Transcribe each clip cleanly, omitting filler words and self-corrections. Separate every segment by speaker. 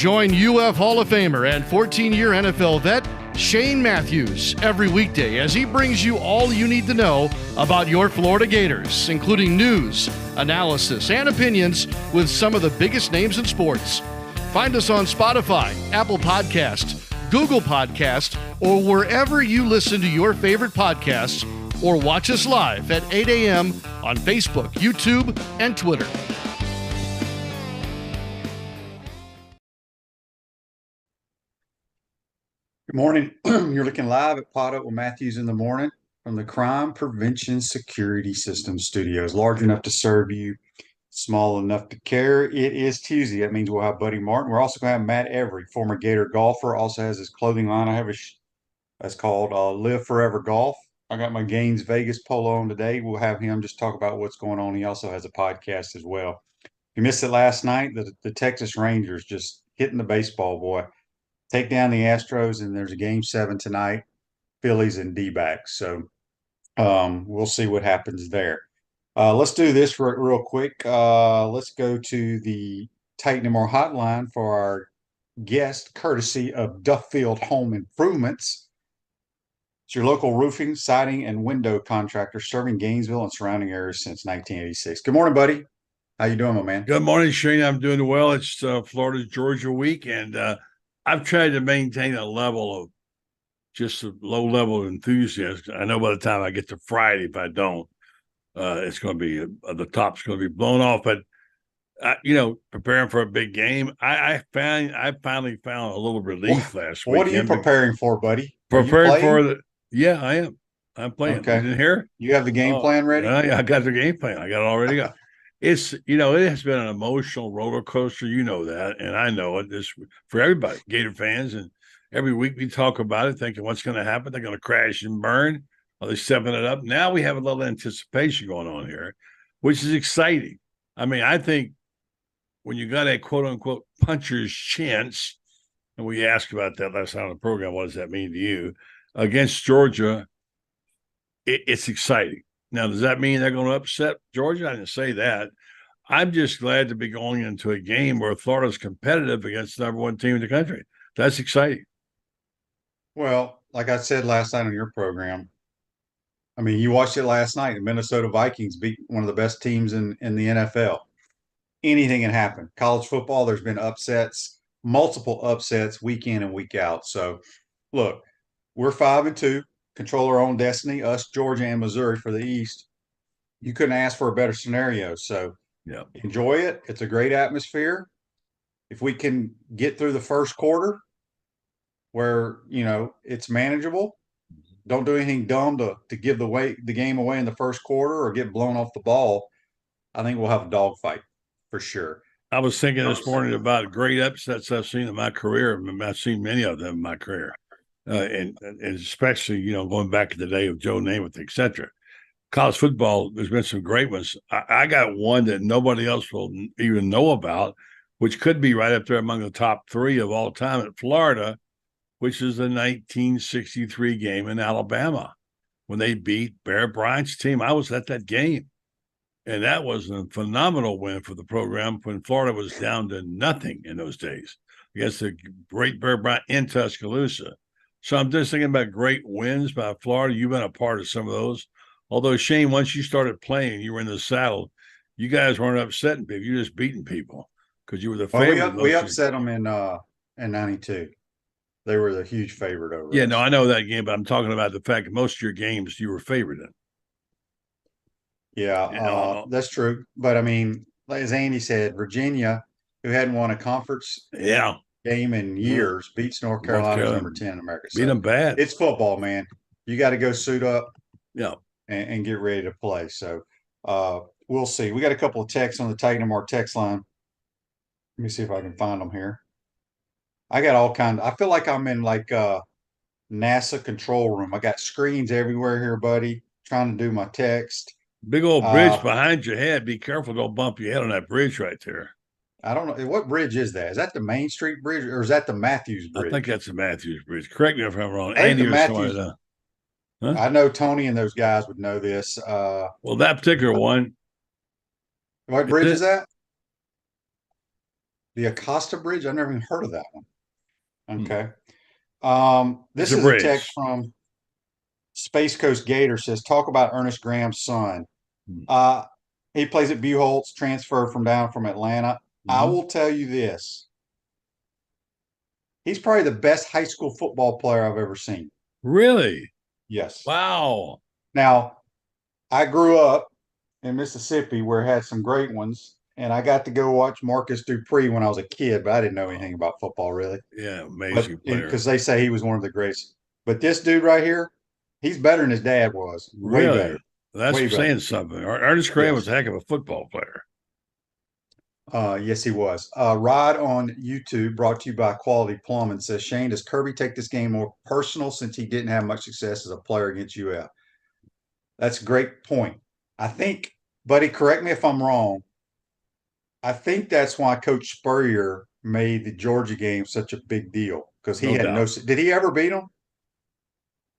Speaker 1: Join UF Hall of Famer and 14-year NFL vet Shane Matthews every weekday as he brings you all you need to know about your Florida Gators, including news, analysis, and opinions with some of the biggest names in sports. Find us on Spotify, Apple Podcast, Google Podcast, or wherever you listen to your favorite podcasts, or watch us live at 8 a.m. on Facebook, YouTube, and Twitter.
Speaker 2: Good morning. You're looking live at PodUp with Matthews in the morning from the Crime Prevention Security Systems Studios. Large enough to serve you, small enough to care. It is Tuesday. That means we'll have Buddy Martin. We're also going to have Matt Every, former Gator golfer, also has his clothing line. I have that's called Live Forever Golf. I got my Gaines Vegas polo on today. We'll have him just talk about what's going on. He also has a podcast as well. If you missed it last night, the Texas Rangers just hitting the baseball, boy. Take down the Astros, and there's a game 7 tonight, Phillies and D-backs. So we'll see what happens there. Let's do this real quick. Let's go to the Titan & More hotline for our guest, courtesy of Duffield Home Improvements. It's your local roofing, siding, and window contractor serving Gainesville and surrounding areas since 1986. Good morning, buddy. How you doing, my man?
Speaker 3: Good morning, Shane. I'm doing well. It's Florida-Georgia week, and I've tried to maintain a level of just a low level of enthusiasm. I know by the time I get to Friday, if I don't, it's going to be the top's going to be blown off. But preparing for a big game, I finally found a little relief last week.
Speaker 2: What are you preparing for, buddy?
Speaker 3: Preparing for yeah, I am. I'm playing.
Speaker 2: Okay.
Speaker 3: You didn't hear?
Speaker 2: You have the game plan ready?
Speaker 3: I got the game plan. I got it already got. It's, it has been an emotional roller coaster. You know that, and I know it. This for everybody, Gator fans, and every week we talk about it, thinking what's going to happen. They're going to crash and burn. Are they stepping it up? Now we have a little anticipation going on here, which is exciting. I mean, I think when you got a quote-unquote puncher's chance, and we asked about that last night on the program, what does that mean to you? Against Georgia, it's exciting. Now, does that mean they're going to upset Georgia? I didn't say that. I'm just glad to be going into a game where Florida's competitive against the number one team in the country. That's exciting.
Speaker 2: Well, like I said last night on your program, I mean, you watched it last night. The Minnesota Vikings beat one of the best teams in the NFL. Anything can happen. College football, there's been upsets, multiple upsets week in and week out. So, look, we're 5-2. Control our own destiny, us, Georgia, and Missouri for the East. You couldn't ask for a better scenario. So Enjoy it. It's a great atmosphere. If we can get through the first quarter where, it's manageable, don't do anything dumb to give the game away in the first quarter or get blown off the ball, I think we'll have a dogfight for sure.
Speaker 3: I was thinking this morning about great upsets I've seen in my career. I've seen many of them in my career. And especially, going back to the day of Joe Namath, et cetera. College football, there's been some great ones. I got one that nobody else will even know about, which could be right up there among the top 3 of all time at Florida, which is the 1963 game in Alabama when they beat Bear Bryant's team. I was at that game, and that was a phenomenal win for the program when Florida was down to nothing in those days against the great Bear Bryant in Tuscaloosa. So I'm just thinking about great wins by Florida. You've been a part of some of those. Although, Shane, once you started playing, you were in the saddle, you guys weren't upsetting people. You were just beating people because you were the favorite.
Speaker 2: We upset them in 92. They were the huge favorite over us.
Speaker 3: Yeah, no, I know that game, but I'm talking about the fact that most of your games you were favored in.
Speaker 2: Yeah, that's true. But, I mean, as Andy said, Virginia, who hadn't won a conference game in years, beats North Carolina number 10 in America.
Speaker 3: Beat them bad.
Speaker 2: It's football, man. You got to go suit up and get ready to play. So we'll see. We got a couple of texts on the Titan & More text line. Let me see if I can find them here. I got all kinds. I feel like I'm in NASA control room. I got screens everywhere here, buddy, trying to do my text.
Speaker 3: Big old bridge behind your head. Be careful, don't bump your head on that bridge right there.
Speaker 2: I don't know. What bridge is that? Is that the Main Street Bridge or is that the Matthews Bridge?
Speaker 3: I think that's the Matthews Bridge. Correct me if I'm wrong.
Speaker 2: Andy or Matthews, I know Tony and those guys would know this.
Speaker 3: Well, that particular one.
Speaker 2: What bridge is that? The Acosta Bridge? I've never even heard of that one. Okay. This
Speaker 3: It's a
Speaker 2: is a text
Speaker 3: bridge.
Speaker 2: from Space Coast Gator, says, talk about Ernest Graham's son.
Speaker 3: Hmm.
Speaker 2: He plays at Buchholz, transferred from Atlanta. I
Speaker 3: Mhm.
Speaker 2: will tell you this. He's probably the best high school football player I've ever seen.
Speaker 3: Really?
Speaker 2: Yes.
Speaker 3: Wow.
Speaker 2: Now, I grew up in Mississippi where it had some great ones, and I got to go watch Marcus Dupree when I was a kid, but I didn't know anything about football really.
Speaker 3: Yeah,
Speaker 2: But
Speaker 3: amazing player.
Speaker 2: because they say he was one of the greatest. But this dude right here, he's better than his dad was. Way
Speaker 3: Really?
Speaker 2: better.
Speaker 3: That's
Speaker 2: Way better.
Speaker 3: saying something. Ernest Graham was
Speaker 2: Yes.
Speaker 3: a heck of a football player.
Speaker 2: Yes, he was. Rod on YouTube, brought to you by Quality Plumbing, says, Shane, does Kirby take this game more personal since he didn't have much success as a player against UF? That's a great point. I think, buddy, correct me if I'm wrong. I think that's why Coach Spurrier made the Georgia game such a big deal because he
Speaker 3: No
Speaker 2: had no.
Speaker 3: doubt.
Speaker 2: Did he ever beat him?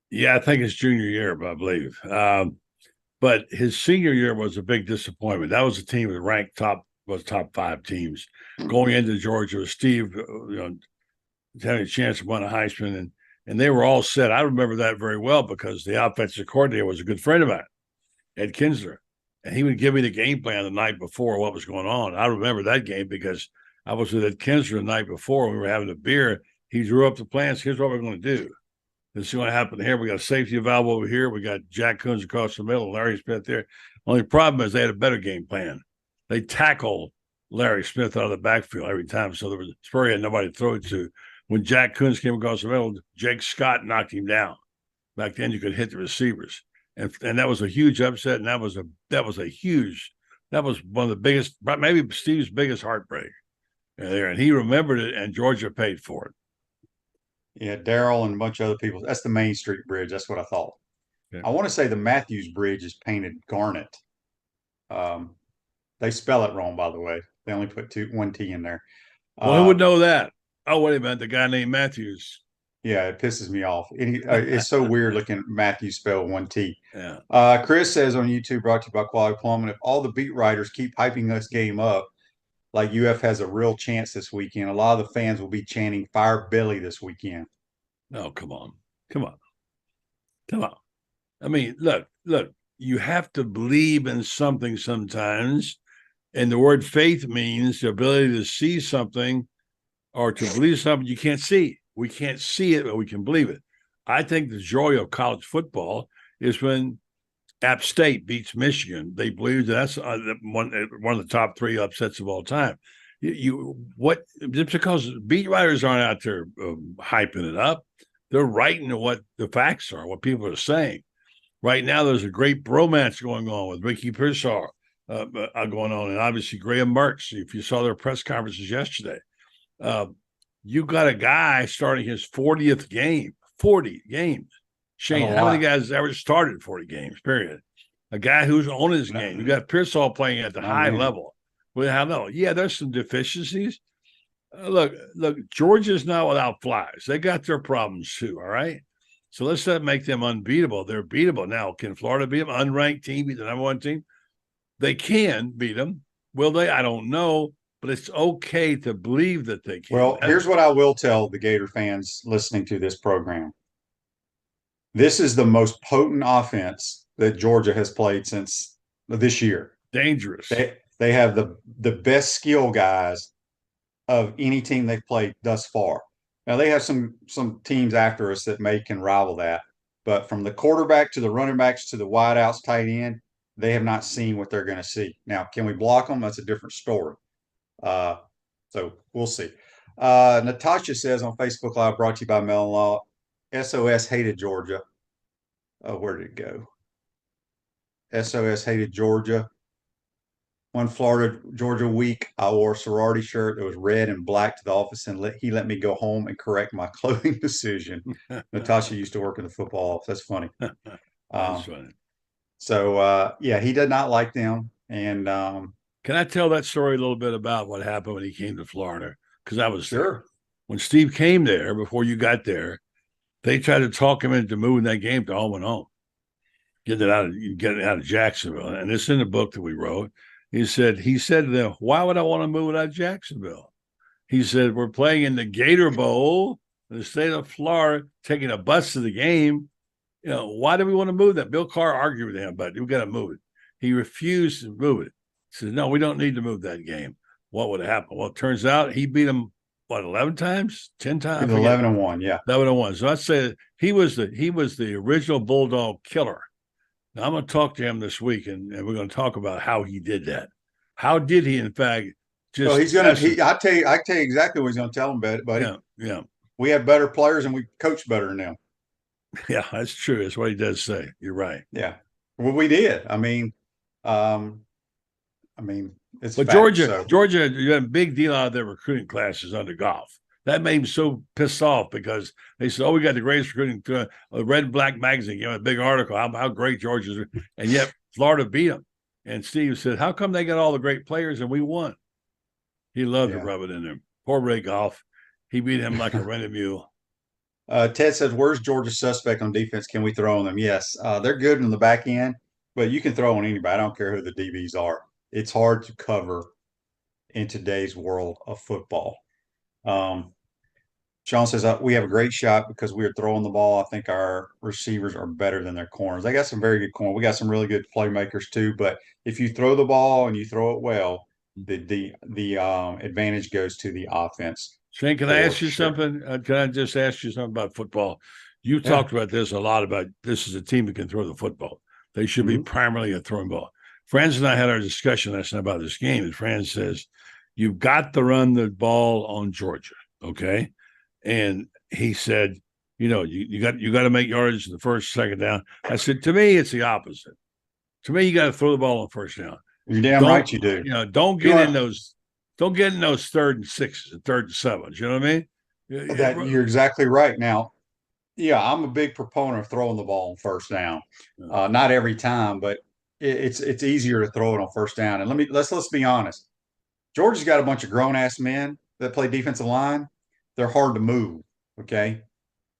Speaker 3: Yeah, I think his junior year, I believe. But his senior year was a big disappointment. That was a team that ranked top five teams going into Georgia with Steve, having a chance to win a Heisman, and they were all set. I remember that very well because the offensive coordinator was a good friend of mine, Ed Kinsler, and he would give me the game plan the night before what was going on. I remember that game because I was with Ed Kinsler the night before. We were having a beer. He drew up the plans. Here's what we're going to do. This is going to happen here. We got a safety valve over here. We got Jack Coons across the middle, Larry Smith there. Only problem is they had a better game plan. They tackled Larry Smith out of the backfield every time, so there was Spurrier had nobody to throw it to. When Jack Coons came across the middle, Jake Scott knocked him down. Back then, you could hit the receivers, and that was a huge upset. And that was one of the biggest, maybe Steve's biggest heartbreak there. And he remembered it, and Georgia paid for it.
Speaker 2: Yeah, Daryl and a bunch of other people. That's the Main Street Bridge. That's what I thought.
Speaker 3: Yeah.
Speaker 2: I want to say the Matthews Bridge is painted garnet. They spell it wrong, by the way. They only put one T in there.
Speaker 3: Well, who would know that? Oh, wait a minute. The guy named Matthews.
Speaker 2: Yeah, it pisses me off. It's so weird looking Matthews spell one T.
Speaker 3: Yeah.
Speaker 2: Chris says on YouTube, brought to you by Quality Plumbing, if all the beat writers keep hyping this game up, like UF has a real chance this weekend, a lot of the fans will be chanting "Fire Billy" this weekend.
Speaker 3: No, come on. I mean, look, you have to believe in something sometimes. And the word faith means the ability to see something or to believe something you can't see. We can't see it, but we can believe it. I think the joy of college football is when App State beats Michigan. They believe that's one of the top three upsets of all time. Just because beat writers aren't out there hyping it up, they're writing what the facts are, what people are saying. Right now, there's a great bromance going on with Ricky Pearsall going on, and obviously Graham Mertz. If you saw their press conferences yesterday, you got a guy starting his 40th game, 40 games. Shane, how many guys ever started 40 games, period? A guy who's on his game. You got Pearsall playing at the high level. Well, how no? Yeah, there's some deficiencies. Look, Georgia's not without flies. They got their problems too, all right? So let's not make them unbeatable. They're beatable. Now, can Florida beat them? Unranked team, beat the number one team? They can beat them. Will they? I don't know. But it's okay to believe that they can.
Speaker 2: Well, here's what I will tell the Gator fans listening to this program. This is the most potent offense that Georgia has played since this year.
Speaker 3: Dangerous.
Speaker 2: They have the best skill guys of any team they've played thus far. Now they have some teams after us that can rival that, but from the quarterback to the running backs to the wideouts, tight end, they have not seen what they're going to see. Now, can we block them? That's a different story. So we'll see. Natasha says on Facebook Live, brought to you by Mellon Law, SOS hated Georgia. Oh, where did it go? SOS hated Georgia. One Florida Georgia week, I wore a sorority shirt that was red and black to the office, and he let me go home and correct my clothing decision. Natasha used to work in the football office. That's funny.
Speaker 3: That's funny.
Speaker 2: So yeah, he did not like them. And
Speaker 3: can I tell that story a little bit about what happened when he came to Florida? Because I was
Speaker 2: sure
Speaker 3: there. When Steve came there, before you got there, they tried to talk him into moving that game to home and home, getting it out of Jacksonville. And it's in the book that we wrote. He said to them, "Why would I want to move it out of Jacksonville? He said, we're playing in the Gator Bowl in the state of Florida, taking a bus to the game. Why do we want to move that? Bill Carr argued with him, but we got to move it. He refused to move it. He said, no, we don't need to move that game. What would happen? Well, it turns out he beat him, 11 times, 10 times?
Speaker 2: 11-1, yeah.
Speaker 3: 11-1. So I'd say he was the original Bulldog killer. Now I'm going to talk to him this week, and we're going to talk about how he did that. How did he, in fact, just?
Speaker 2: Well, he's going to. I tell you exactly what he's going to tell him, buddy.
Speaker 3: Yeah.
Speaker 2: We have better players, and we coach better than them.
Speaker 3: Yeah, that's true. That's what he does say. You're right.
Speaker 2: Yeah. Well, we did. I mean, it's.
Speaker 3: But
Speaker 2: fact,
Speaker 3: Georgia, you had a big deal out of their recruiting classes under Goff. That made him so pissed off because they said, "Oh, we got the greatest recruiting." A Red Black magazine, a big article how great Georgia's, and yet Florida beat them. And Steve said, "How come they got all the great players and we won?" He loved to rub it in there. Poor Ray Goff, he beat him like a rented mule.
Speaker 2: Ted says, "Where's Georgia's suspect on defense? Can we throw on them?" Yes, they're good in the back end, but you can throw on anybody. I don't care who the DBs are. It's hard to cover in today's world of football. Sean says, we have a great shot because we are throwing the ball. I think our receivers are better than their corners. They got some very good corners. We got some really good playmakers too. But if you throw the ball and you throw it well, the advantage goes to the offense.
Speaker 3: Shane, can I ask you something? Can I just ask you something about football? You talked about this a lot, about this is a team that can throw the football. They should be primarily a throwing ball. Franz and I had our discussion last night about this game, and Franz says, you've got to run the ball on Georgia, okay? And he said, you got to make yardage in the first, second down. I said, to me, it's the opposite. To me, you got to throw the ball on first down.
Speaker 2: You're damn right you do.
Speaker 3: Don't get in those third and sixes and third and sevens. You know what I mean?
Speaker 2: You're exactly right. Now, I'm a big proponent of throwing the ball on first down. Not every time, but it's easier to throw it on first down. And let's be honest. Georgia's got a bunch of grown ass men that play defensive line. They're hard to move. Okay,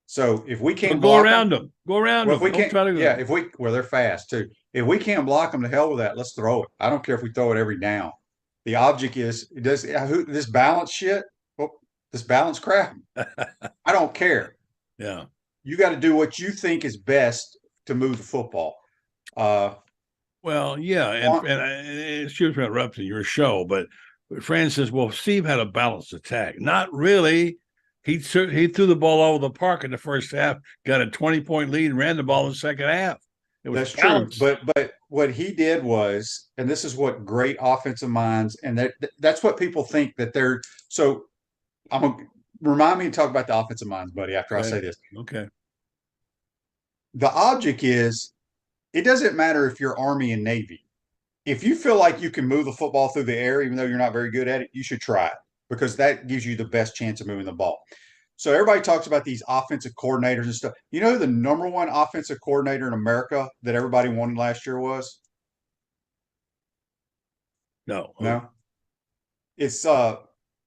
Speaker 2: so if we can't
Speaker 3: go around them,
Speaker 2: if we can't, they're fast too. If we can't block them, to hell with that. Let's throw it. I don't care if we throw it every down. The object is this balance shit. Well, this balance crap. I don't care.
Speaker 3: Yeah,
Speaker 2: you got to do what you think is best to move the football.
Speaker 3: Well, yeah, and excuse me for interrupting your show, but Franz says, well, Steve had a balanced attack. Not really. He threw the ball all over the park in the first half, got a 20-point lead, and ran the ball in the second half.
Speaker 2: That's balanced. True. But what he did was, and this is what great offensive minds, and that's what people think that they're. So I'm going to remind me to talk about the offensive minds, buddy, after I say this.
Speaker 3: Okay.
Speaker 2: The object is, it doesn't matter if you're Army and Navy. If you feel like you can move the football through the air, even though you're not very good at it, you should try it because that gives you the best chance of moving the ball. So everybody talks about these offensive coordinators and stuff. You know who the number one offensive coordinator in America that everybody wanted last year was?
Speaker 3: No.
Speaker 2: It's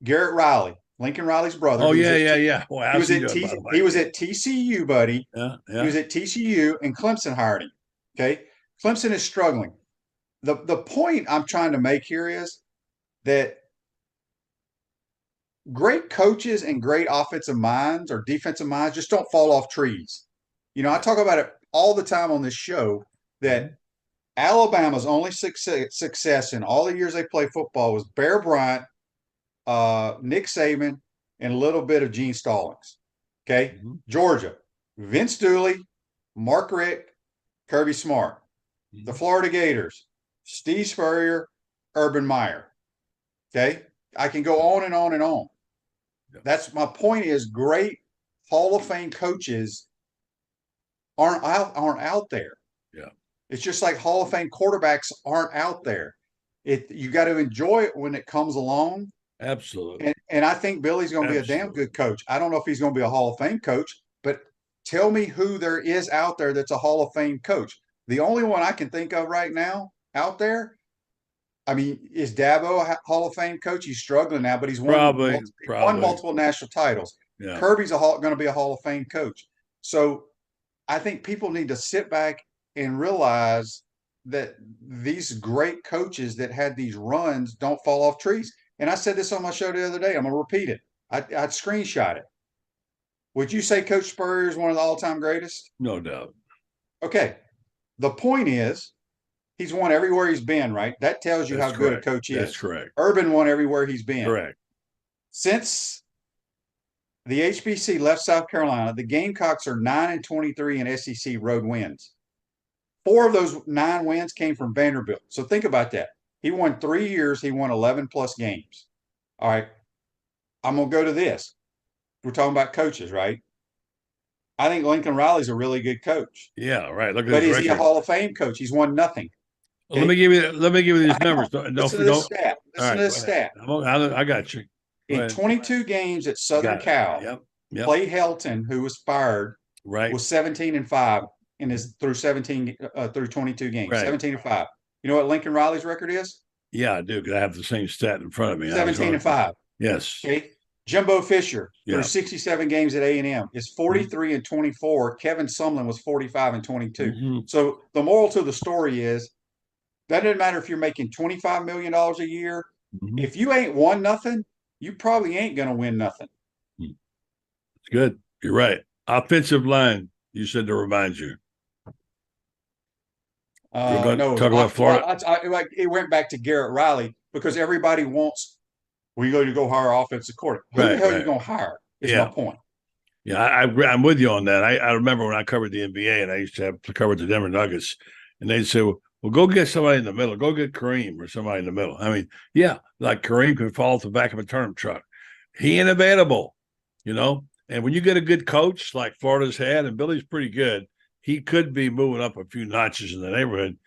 Speaker 2: Garrett Riley, Lincoln Riley's brother.
Speaker 3: Oh, yeah. Well,
Speaker 2: he was at TCU, buddy.
Speaker 3: Yeah.
Speaker 2: He was at TCU, and Clemson hired him. Okay? Clemson is struggling. The point I'm trying to make here is that great coaches and great offensive minds or defensive minds just don't fall off trees. I talk about it all the time on this show that Alabama's only success in all the years they played football was Bear Bryant, Nick Saban, and a little bit of Gene Stallings. Okay? Georgia, Vince Dooley, Mark Richt, Kirby Smart. The Florida Gators, Steve Spurrier, Urban Meyer. Okay? I can go on and on and on. That's my point is great Hall of Fame coaches aren't out there.
Speaker 3: Yeah.
Speaker 2: It's just like Hall of Fame quarterbacks aren't out there. You got to enjoy it when it comes along.
Speaker 3: Absolutely.
Speaker 2: And I think Billy's going to be a damn good coach. I don't know if he's going to be a Hall of Fame coach, but tell me who there is out there that's a Hall of Fame coach. The only one I can think of right now out there, is Dabo a Hall of Fame coach? He's struggling now, but he's won multiple national titles. Yeah. Kirby's going to be a Hall of Fame coach. So I think people need to sit back and realize that these great coaches that had these runs don't fall off trees. And I said this on my show the other day. I'm gonna repeat it. I'd screenshot it. Would you say Coach Spurrier is one of the all-time greatest?
Speaker 3: No doubt.
Speaker 2: Okay. The point is, he's won everywhere he's been, right? That tells you
Speaker 3: That's
Speaker 2: how good a
Speaker 3: correct.
Speaker 2: coach is.
Speaker 3: That's correct.
Speaker 2: Urban won everywhere he's been.
Speaker 3: Correct.
Speaker 2: Since the HBC left South Carolina, the Gamecocks are 9-23 in SEC road wins. 4 of those 9 wins came from Vanderbilt. So think about that. He won 3 years. He won 11 plus games. All right. I'm going to go to this. We're talking about coaches, right? I think Lincoln Riley's a really good coach.
Speaker 3: Yeah, right. Look at
Speaker 2: But
Speaker 3: his
Speaker 2: is he a
Speaker 3: record.
Speaker 2: Hall of Fame coach? He's won nothing.
Speaker 3: Well, let me give you these numbers.
Speaker 2: Listen to this stat. Listen to this stat.
Speaker 3: I got you.
Speaker 2: In 22 games at Southern Cal,
Speaker 3: Yep.
Speaker 2: Clay Helton, who was fired,
Speaker 3: Right.
Speaker 2: was 17-5 in his through 22 games.
Speaker 3: Right.
Speaker 2: 17-5. You know what Lincoln Riley's record is?
Speaker 3: Yeah, I do, because I have the same stat in front of me.
Speaker 2: 17-5.
Speaker 3: Yes.
Speaker 2: Okay. Jimbo Fisher,
Speaker 3: Yeah.
Speaker 2: through 67 games at A&M, is 43-24. Kevin Sumlin was 45-22.
Speaker 3: Mm-hmm.
Speaker 2: So the moral to the story is that doesn't matter if you're making $25 million a year.
Speaker 3: Mm-hmm.
Speaker 2: If you ain't won nothing, you probably ain't going to win nothing.
Speaker 3: It's good. You're right. Offensive line, you said to remind you.
Speaker 2: No,
Speaker 3: talk about Florida.
Speaker 2: It went back to Garrett Riley because everybody wants we go to go hire offensive coordinator. Who the hell are you going to hire? Is my point.
Speaker 3: Yeah, I'm with you on that. I remember when I covered the NBA and I used to have to cover the Denver Nuggets, and they'd say, well, go get somebody in the middle. Go get Kareem or somebody in the middle. I mean, yeah, like Kareem could fall off the back of a turnip truck. He ain't available, you know? And when you get a good coach like Florida's had, and Billy's pretty good, he could be moving up a few notches in the neighborhood.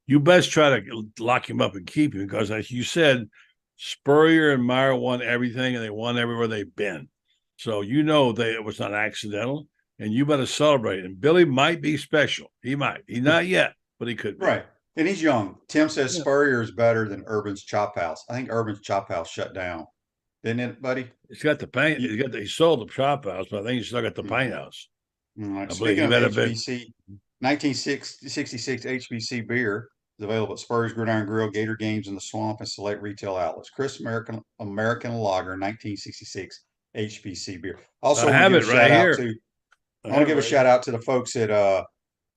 Speaker 3: You best try to lock him up and keep him because, as you said, Spurrier and Meyer won everything, and they won everywhere they've been. So it was not accidental, and you better celebrate. And Billy might be special. He might. He's not yet, but he could be.
Speaker 2: Right. And he's young. Tim says Spurrier is better than Urban's Chop House. I think Urban's Chop House shut down. Didn't it, buddy?
Speaker 3: He's got the paint. He sold the Chop House, but I think he's still got the paint house.
Speaker 2: Speaking of HBC, 1966 HBC beer is available at Spurs Gridiron Grill, Gator Games in the Swamp, and select retail outlets. Chris American Lager, 1966 HBC beer. Also,
Speaker 3: I have it right here.
Speaker 2: I want to give a shout out to the folks at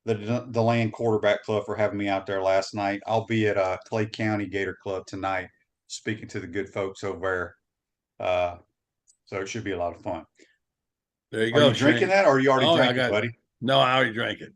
Speaker 2: the Land Quarterback Club for having me out there last night. I'll be at Clay County Gator Club tonight, speaking to the good folks over there. So it should be a lot of fun.
Speaker 3: There you go.
Speaker 2: Are you drinking that, or are you already drank it, buddy?
Speaker 3: No, I already drank it.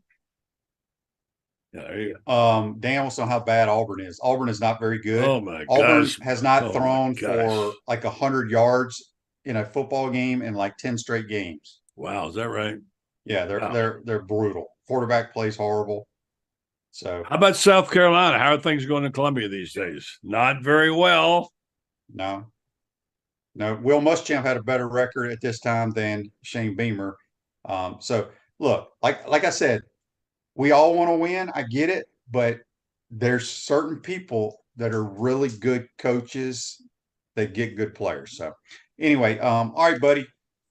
Speaker 3: Yeah, there you go.
Speaker 2: Dan wants to know how bad Auburn is. Auburn is not very good.
Speaker 3: Oh my
Speaker 2: Auburn
Speaker 3: gosh.
Speaker 2: has not thrown for like 100 yards in a football game in like 10 straight games.
Speaker 3: Wow, is that right?
Speaker 2: Yeah, they're brutal. Quarterback plays horrible. So
Speaker 3: how about South Carolina? How are things going in Columbia these days? Not very well.
Speaker 2: No. Will Muschamp had a better record at this time than Shane Beamer. So look, like I said, we all want to win. I get it, but there's certain people that are really good coaches that get good players. So anyway, all right, buddy.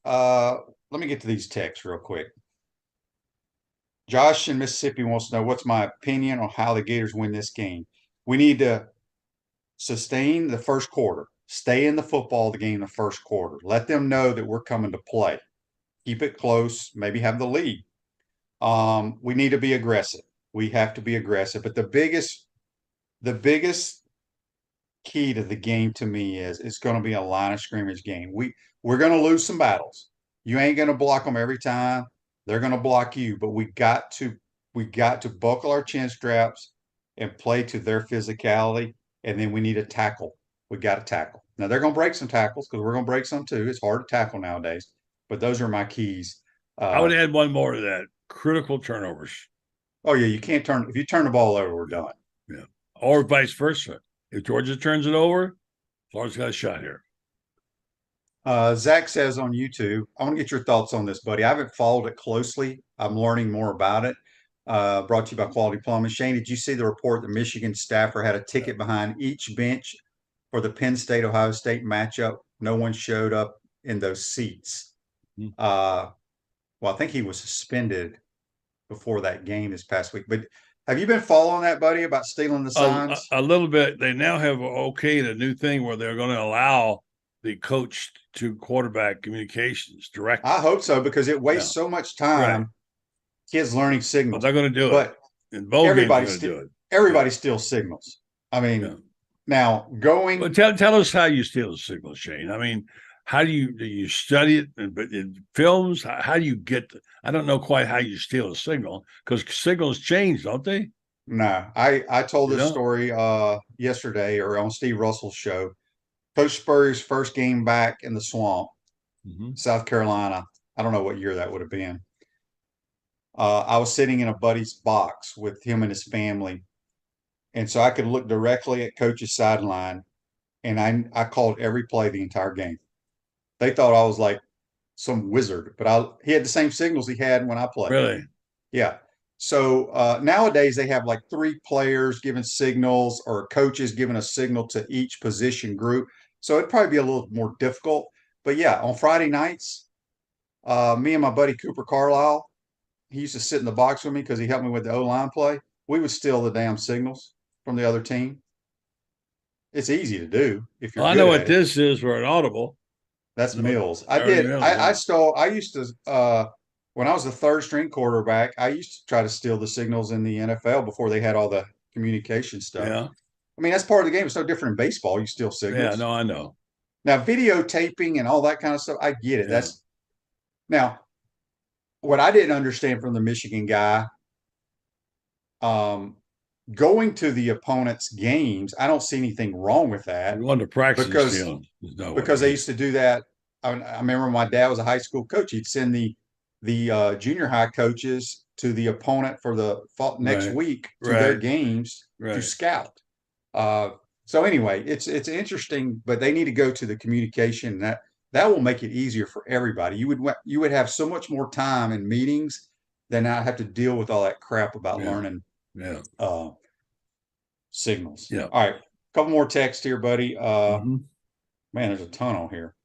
Speaker 2: Let me get to these texts real quick. Josh in Mississippi wants to know what's my opinion on how the Gators win this game. We need to sustain the first quarter. Stay in the football the game the first quarter. Let them know that we're coming to play. Keep it close. Maybe have the lead. We need to be aggressive. We have to be aggressive. But the biggest key to the game to me is it's going to be a line of scrimmage game. We're going to lose some battles. You ain't going to block them every time. They're going to block you. But we got to buckle our chin straps and play to their physicality. And then we need to tackle. We got to tackle. Now, they're going to break some tackles because we're going to break some too. It's hard to tackle nowadays. But those are my keys.
Speaker 3: I would add one more to that. Critical turnovers.
Speaker 2: Oh, yeah. You can't turn – if you turn the ball over, we're done.
Speaker 3: Yeah. Or vice versa. If Georgia turns it over, Florida's got a shot here.
Speaker 2: Zach says on YouTube, I want to get your thoughts on this, buddy. I haven't followed it closely. I'm learning more about it. Brought to you by Quality Plumbing. Shane, did you see the report that Michigan staffer had a ticket behind each bench for the Penn State-Ohio State matchup? No one showed up in those seats. Well, I think he was suspended before that game this past week. But Have you been following that, buddy, about stealing the signs?
Speaker 3: A little bit. They now have okayed a new thing where they're going to allow the coach to quarterback communications directly.
Speaker 2: I hope so, because it wastes so much time.
Speaker 3: Right.
Speaker 2: Kids learning
Speaker 3: But
Speaker 2: signals.
Speaker 3: they're going to do
Speaker 2: But
Speaker 3: it. In bowl games, they're going to do it.
Speaker 2: Everybody steals signals. I mean, now going.
Speaker 3: Well, tell us how you steal the signal, Shane. I mean, how do you study it in films? How do you get? I don't know quite how you steal a signal, because signals change, don't they?
Speaker 2: No, I told this story yesterday, or on Steve Russell's show. Coach Spurrier's first game back in the swamp, South Carolina. I don't know what year that would have been. I was sitting in a buddy's box with him and his family, and so I could look directly at Coach's sideline, and I called every play the entire game. They thought I was like some wizard, but he had the same signals he had when I played.
Speaker 3: Really?
Speaker 2: Yeah. So nowadays they have like 3 players giving signals, or coaches giving a signal to each position group. So it'd probably be a little more difficult. But yeah, on Friday nights, me and my buddy Cooper Carlisle, he used to sit in the box with me because he helped me with the O-line play. We would steal the damn signals from the other team. It's easy to do if you're.
Speaker 3: Well, I know what this is for an audible.
Speaker 2: That's Mills. I did. Mills, I stole. I used to. When I was the 3rd string quarterback, I used to try to steal the signals in the NFL before they had all the communication stuff.
Speaker 3: Yeah.
Speaker 2: I mean, that's part of the game. It's no different in baseball. You steal signals.
Speaker 3: Yeah, no, I know.
Speaker 2: Now, videotaping and all that kind of stuff, I get it. Yeah. That's now what I didn't understand from the Michigan guy. Going to the opponent's games, I don't see anything wrong with that.
Speaker 3: You want to practice
Speaker 2: because they used to do that. I remember my dad was a high school coach. He'd send the junior high coaches to the opponent for the next week to their games to scout. So anyway, it's interesting, but they need to go to the communication. That will make it easier for everybody. You would have so much more time in meetings than not have to deal with all that crap about learning signals.
Speaker 3: Yeah.
Speaker 2: All right, a couple more texts here, buddy. Man, there's a ton on here.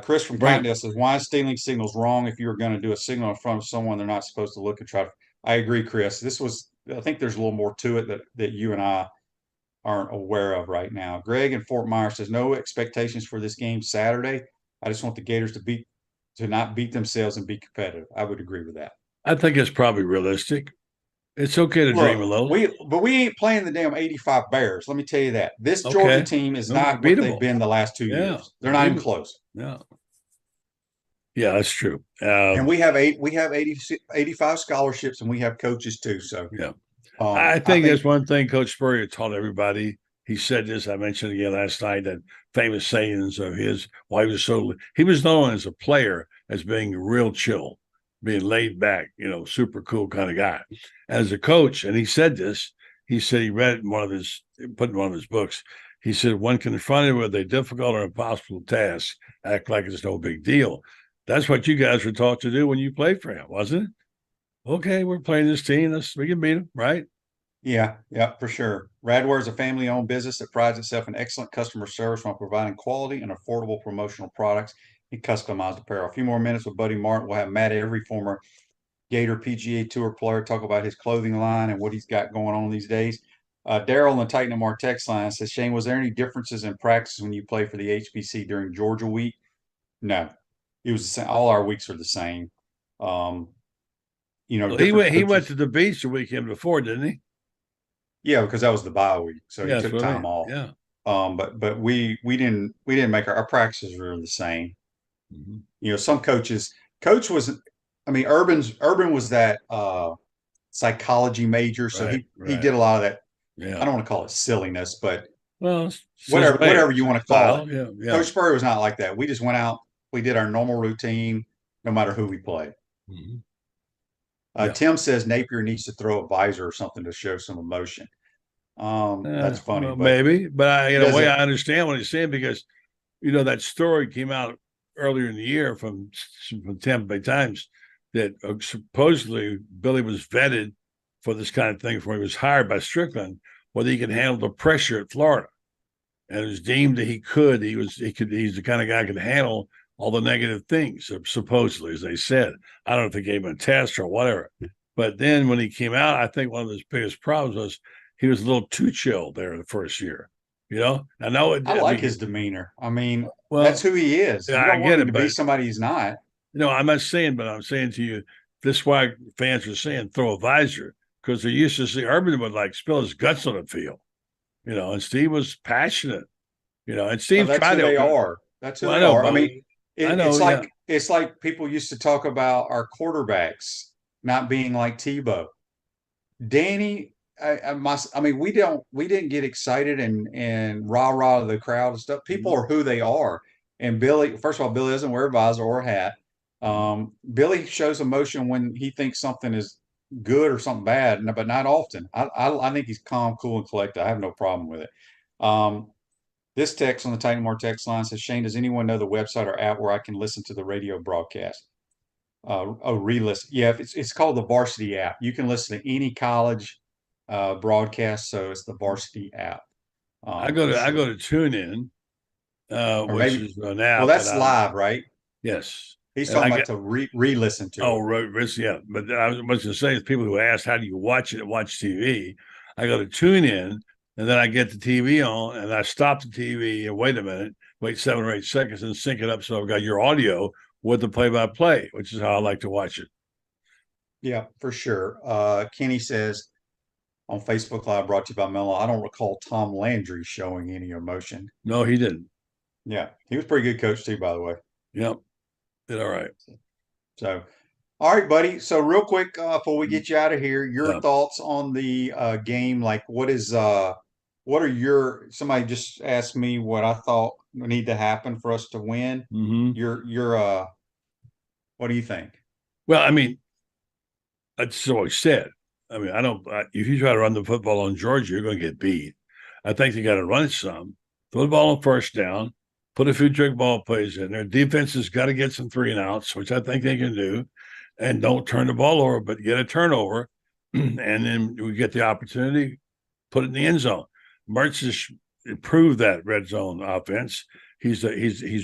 Speaker 2: Chris from Glendale says, why is stealing signals wrong? If you were going to do a signal in front of someone, they're not supposed to look and try to. I agree, Chris. I think there's a little more to it that you and I aren't aware of right now. Greg in Fort Myers says, no expectations for this game Saturday. I just want the Gators to not beat themselves and be competitive. I would agree with that.
Speaker 3: I think it's probably realistic. It's okay to dream a little.
Speaker 2: But we ain't playing the damn 85 Bears. Let me tell you that. This Georgia team is not what they've been the last 2 years. They're not even close.
Speaker 3: Yeah. Yeah, that's true.
Speaker 2: And we have 85 scholarships, and we have coaches too. So
Speaker 3: yeah, I think there's one thing Coach Spurrier taught everybody. He said this. I mentioned again last night, that famous sayings of his. Why he was known as a player as being real chill, being laid back, super cool kind of guy. As a coach, and he said this. He said he read it in one of his books. He said, when confronted with a difficult or impossible task, act like it's no big deal. That's what you guys were taught to do when you played for him, wasn't it? Okay, we're playing this team. We can beat them, right?
Speaker 2: Yeah, for sure. Radware is a family-owned business that prides itself in excellent customer service while providing quality and affordable promotional products and customized apparel. A few more minutes with Buddy Martin. We'll have Matt Every, former Gator PGA Tour player, talk about his clothing line and what he's got going on these days. Daryl in the Titan MR text line says, Shane, was there any differences in practice when you played for the HBC during Georgia week? No, it was the same. All our weeks are the same.
Speaker 3: He went to the beach the weekend before, didn't he?
Speaker 2: Yeah, because that was the bye week, so he took time off.
Speaker 3: Yeah.
Speaker 2: But we didn't make our practices were the same. Some coaches. Urban was that psychology major, so he did a lot of that. Yeah. I don't want to call it silliness, but whatever you want to call it. Yeah. Coach Spurrier was not like that. We just went out, we did our normal routine, no matter who we played. Tim says Napier needs to throw a visor or something to show some emotion. That's funny.
Speaker 3: Well, maybe, but in a way, I understand what he's saying, because that story came out earlier in the year from Tampa Bay Times that supposedly Billy was vetted for this kind of thing before he was hired by Strickland, whether he could handle the pressure at Florida. And it was deemed that he could. He's the kind of guy who could handle all the negative things, supposedly, as they said. I don't know if they gave him a test or whatever. But then when he came out, I think one of his biggest problems was he was a little too chill there the first year. I know
Speaker 2: I like his demeanor. I mean, that's
Speaker 3: well,
Speaker 2: who he is.
Speaker 3: yeah,
Speaker 2: You
Speaker 3: I
Speaker 2: don't want
Speaker 3: get
Speaker 2: him
Speaker 3: it,
Speaker 2: to be
Speaker 3: but
Speaker 2: somebody he's not.
Speaker 3: I'm not saying, but I'm saying to you, this is why fans are saying throw a visor because they used to see Urban would like spill his guts on the field, and Steve was passionate, and
Speaker 2: Well,
Speaker 3: Steve
Speaker 2: that's
Speaker 3: tried
Speaker 2: who they
Speaker 3: to.
Speaker 2: are. That's who
Speaker 3: Well, I
Speaker 2: they
Speaker 3: know,
Speaker 2: are. I
Speaker 3: but
Speaker 2: mean,
Speaker 3: I know,
Speaker 2: it's
Speaker 3: yeah.
Speaker 2: like people used to talk about our quarterbacks not being like Tebow. Danny, I mean, we didn't get excited and rah rah the crowd and stuff. People are who they are. And Billy, first of all, Billy doesn't wear a visor or a hat. Billy shows emotion when he thinks something is good or something bad, but not often. I think he's calm, cool, and collected. I have no problem with it. Um, this text on the Titan More text line says, Shane, does anyone know the website or app where I can listen to the radio broadcast? Re-listen. Yeah, it's called the Varsity app. You can listen to any college broadcast, so it's the Varsity app.
Speaker 3: I go
Speaker 2: For
Speaker 3: to I
Speaker 2: sure.
Speaker 3: go to TuneIn,
Speaker 2: Or
Speaker 3: which
Speaker 2: maybe,
Speaker 3: is an
Speaker 2: well,
Speaker 3: app, and
Speaker 2: that's
Speaker 3: I
Speaker 2: live, right?
Speaker 3: yes,
Speaker 2: He's
Speaker 3: and
Speaker 2: talking
Speaker 3: I
Speaker 2: about
Speaker 3: get
Speaker 2: to re-listen to it.
Speaker 3: yeah. But I was going to say is people who ask how do you watch it and watch TV, I go to TuneIn, and then I get the TV on, and I stop the TV and wait a minute, wait 7 or 8 seconds, and sync it up so I've got your audio with the play-by-play, which is how I like to watch it.
Speaker 2: Yeah, for sure. Kenny says on Facebook Live, brought to you by Mello, I don't recall Tom Landry showing any emotion.
Speaker 3: No, he didn't.
Speaker 2: Yeah, he was pretty good coach too, by the way.
Speaker 3: Yep, did all right.
Speaker 2: So, all right, buddy. So, real quick, before we get you out of here, your
Speaker 3: Yeah.
Speaker 2: thoughts on the game? Like, what are somebody just asked me what I thought would need to happen for us to win.
Speaker 3: Mm-hmm.
Speaker 2: What do you think?
Speaker 3: Well, I mean, that's always said. I mean, if you try to run the football on Georgia, you're going to get beat. I think you got to run it some, throw the ball on first down, put a few trick ball plays in there. Defense has got to get some 3-and-outs, which I think they can do, and don't turn the ball over, but get a turnover, and then we get the opportunity, put it in the end zone. Mertz has improved that red zone offense. He's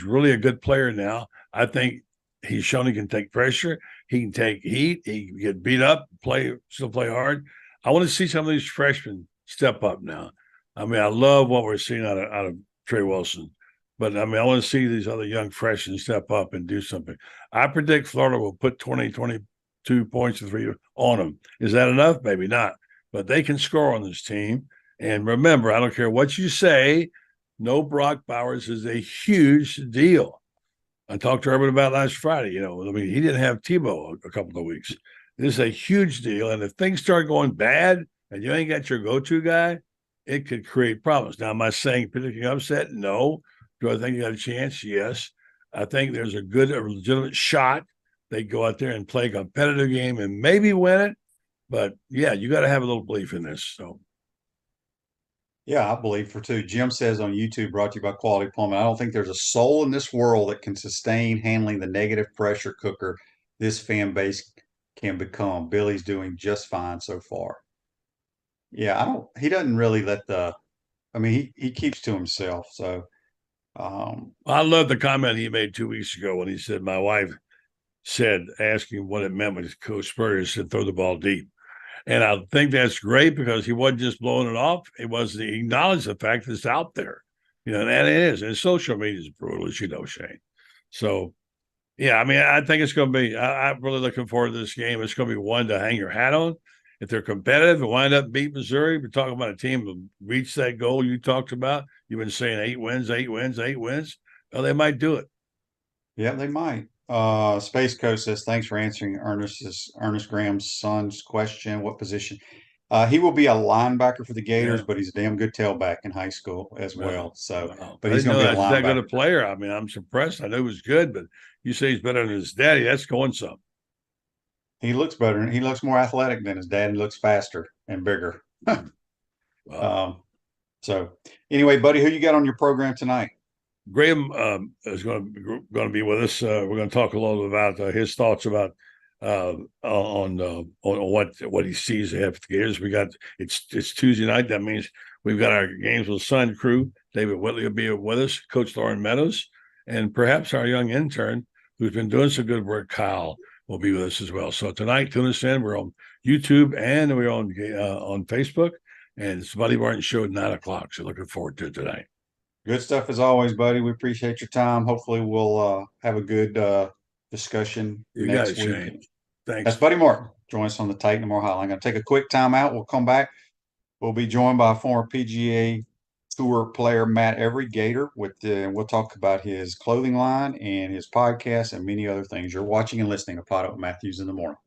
Speaker 3: really a good player now. I think he's shown he can take pressure. He can take heat. He can get beat up, still play hard. I want to see some of these freshmen step up now. I mean, I love what we're seeing out of Trey Wilson, but I mean, I want to see these other young freshmen step up and do something. I predict Florida will put 22 points to 3 on them. Is that enough? Maybe not, but they can score on this team. And remember, I don't care what you say, no Brock Bowers is a huge deal. I talked to Urban about last Friday. I mean, he didn't have Tebow a couple of weeks. This is a huge deal. And if things start going bad and you ain't got your go-to guy, it could create problems. Now, am I saying predicting upset? No. Do I think you got a chance? Yes. I think there's a legitimate shot. They go out there and play a competitive game and maybe win it. But yeah, you got to have a little belief in this. So.
Speaker 2: Yeah, I believe for two. Jim says on YouTube, brought to you by Quality Plumbing, I don't think there's a soul in this world that can sustain handling the negative pressure cooker this fan base can become. Billy's doing just fine so far. Yeah, he doesn't really I mean, he keeps to himself. So,
Speaker 3: I love the comment he made 2 weeks ago when he said, my wife said, asking what it meant when Coach Spurrier said, throw the ball deep. And I think that's great because he wasn't just blowing it off. He acknowledged the fact that it's out there, and it is. And social media is brutal, as you know, Shane. So, yeah, I mean, I think it's going to be, I'm really looking forward to this game. It's going to be one to hang your hat on. If they're competitive and wind up beat Missouri, we're talking about a team that reached that goal you talked about. You've been saying 8 wins, 8 wins, 8 wins. Well, they might do it.
Speaker 2: Yeah, they might. Space Coast says, thanks for answering Ernest Graham's son's question. What position? He will be a linebacker for the Gators, but he's a damn good tailback in high school as well. So, but he's going to be a linebacker.
Speaker 3: That good a player. I mean, I'm surprised. I know he was good, but you say he's better than his daddy. That's going some.
Speaker 2: He looks better. He looks more athletic than his dad. He looks faster and bigger. Wow. So, anyway, buddy, who you got on your program tonight?
Speaker 3: Graham is going to be with us. We're going to talk a little about his thoughts about on what he sees ahead for the Gators. It's Tuesday night. That means we've got our games with Sun Crew. David Whitley will be with us, Coach Lauren Meadows, and perhaps our young intern who's been doing some good work, Kyle, will be with us as well. So tonight, tune us in. We're on YouTube, and we're on Facebook. And it's Buddy Martin Show at 9:00. So looking forward to it today.
Speaker 2: Good stuff as always, buddy. We appreciate your time. Hopefully, we'll have a good discussion
Speaker 3: You got
Speaker 2: next
Speaker 3: it,
Speaker 2: week.
Speaker 3: Shane. Thanks.
Speaker 2: That's Buddy Martin. Join us on the Titan and More Hotline. I'm going to take a quick time out. We'll come back. We'll be joined by former PGA Tour player Matt Every Gator. We'll talk about his clothing line and his podcast and many other things. You're watching and listening to PodUp with Matthews in the Morning.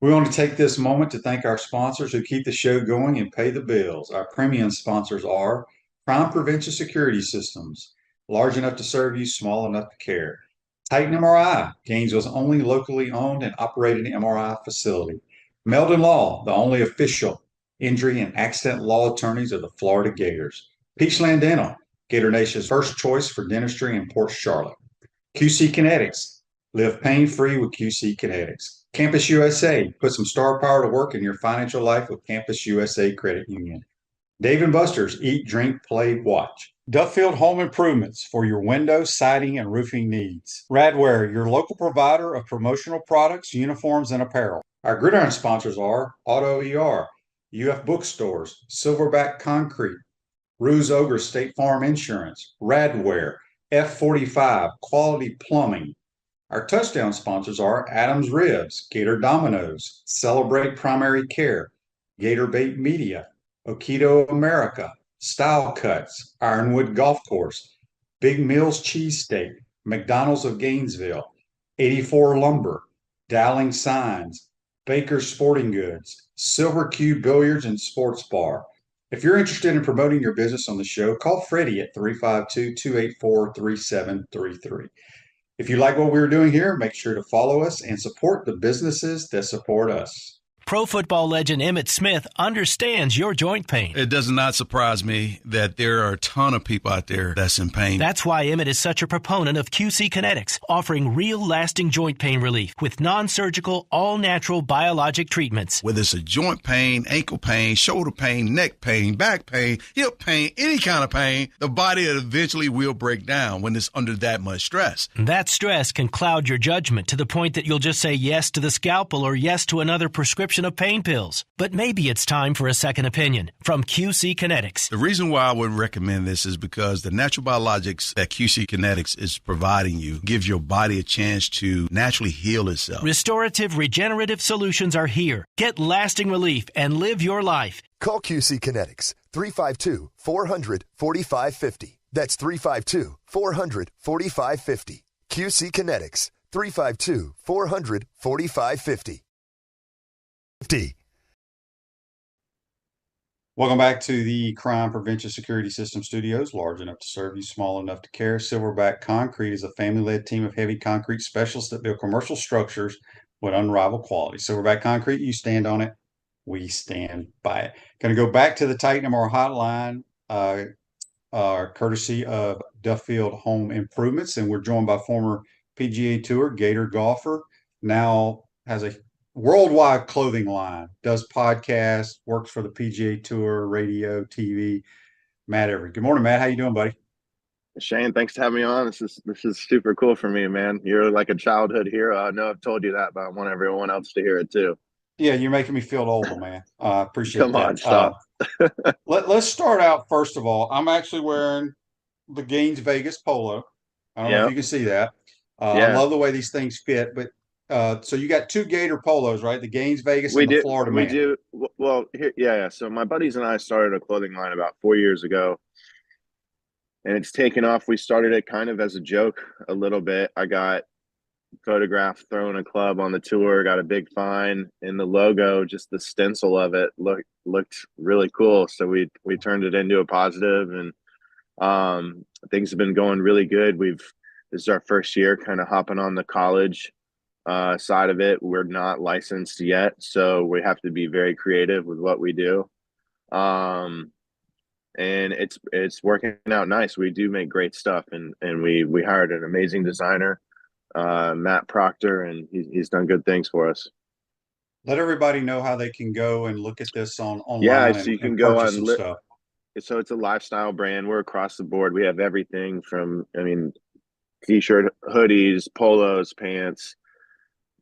Speaker 2: We want to take this moment to thank our sponsors who keep the show going and pay the bills. Our premium sponsors are Crime Prevention Security Systems, large enough to serve you, small enough to care. Titan MRI, Gainesville's only locally owned and operated MRI facility. Meldon Law, the only official injury and accident law attorneys of the Florida Gators. Peachland Dental, Gator Nation's first choice for dentistry in Port Charlotte. QC Kinetics, live pain-free with QC Kinetics. Campus USA, put some star power to work in your financial life with Campus USA Credit Union. Dave & Buster's, eat, drink, play, watch. Duffield Home Improvements for your window, siding, and roofing needs. Radware, your local provider of promotional products, uniforms, and apparel. Our gridiron sponsors are Auto ER, UF Bookstores, Silverback Concrete, Ruse Ogre State Farm Insurance, Radware, F45, Quality Plumbing. Our touchdown sponsors are Adams Ribs, Gator Dominoes, Celebrate Primary Care, Gator Bait Media, Okido America, Style Cuts, Ironwood Golf Course, Big Mills Cheesesteak, McDonald's of Gainesville, 84 Lumber, Dowling Signs, Baker's Sporting Goods, Silver Q Billiards and Sports Bar. If you're interested in promoting your business on the show, call Freddie at 352-284-3733. If you like what we're doing here, make sure to follow us and support the businesses that support us.
Speaker 4: Pro football legend Emmitt Smith understands your joint pain.
Speaker 5: It does not surprise me that there are a ton of people out there that's in pain.
Speaker 4: That's why Emmitt is such a proponent of QC Kinetics, offering real lasting joint pain relief with non-surgical, all-natural biologic treatments.
Speaker 5: Whether it's a joint pain, ankle pain, shoulder pain, neck pain, back pain, hip pain, any kind of pain, the body eventually will break down when it's under that much stress.
Speaker 4: That stress can cloud your judgment to the point that you'll just say yes to the scalpel or yes to another prescription of pain pills. But maybe it's time for a second opinion from QC Kinetics.
Speaker 5: The reason why I would recommend this is because the natural biologics that QC Kinetics is providing you gives your body a chance to naturally heal itself.
Speaker 4: Restorative, regenerative solutions are here. Get lasting relief and live your life.
Speaker 6: Call QC Kinetics, 352-400-4550. That's 352-400-4550. QC Kinetics, 352-400-4550.
Speaker 2: Welcome back to the Crime Prevention Security System Studios, large enough to serve you, small enough to care. Silverback Concrete is a family-led team of heavy concrete specialists that build commercial structures with unrivaled quality. Silverback Concrete, you stand on it, we stand by it. Going to go back to the Titan MR hotline, courtesy of Duffield Home Improvements, and we're joined by former PGA Tour Gator golfer, now has a worldwide clothing line, does podcasts, works for the PGA Tour, radio, TV. Matt Every. Good morning, Matt. How you doing, buddy?
Speaker 7: Shane, thanks for having me on. This is super cool for me, man. You're like a childhood hero. I know I've told you that, but I want everyone else to hear it too.
Speaker 2: Yeah, you're making me feel older, man. I appreciate
Speaker 7: Come
Speaker 2: that.
Speaker 7: on, stop.
Speaker 2: Let's start out, first of all, I'm actually wearing the Gaines Vegas polo. I don't know if you can see that. I love the way these things fit, but so you got two Gator polos, right? The Gaines Vegas and the Florida Man.
Speaker 7: We do. Well, yeah. So my buddies and I started a clothing line about 4 years ago, and it's taken off. We started it kind of as a joke a little bit. I got photographed throwing a club on the tour, got a big fine, and the logo, just the stencil of it looked really cool. So we turned it into a positive, and things have been going really good. This is our first year kind of hopping on the college side of it. We're not licensed yet, so we have to be very creative with what we do. And it's working out nice. We do make great stuff, and we hired an amazing designer, Matt Proctor, and he's done good things for us.
Speaker 2: Let everybody know how they can go and look at this online.
Speaker 7: Yeah, so you can go on
Speaker 2: stuff.
Speaker 7: So it's a lifestyle brand. We're across the board. We have everything from, t-shirt, hoodies, polos, pants,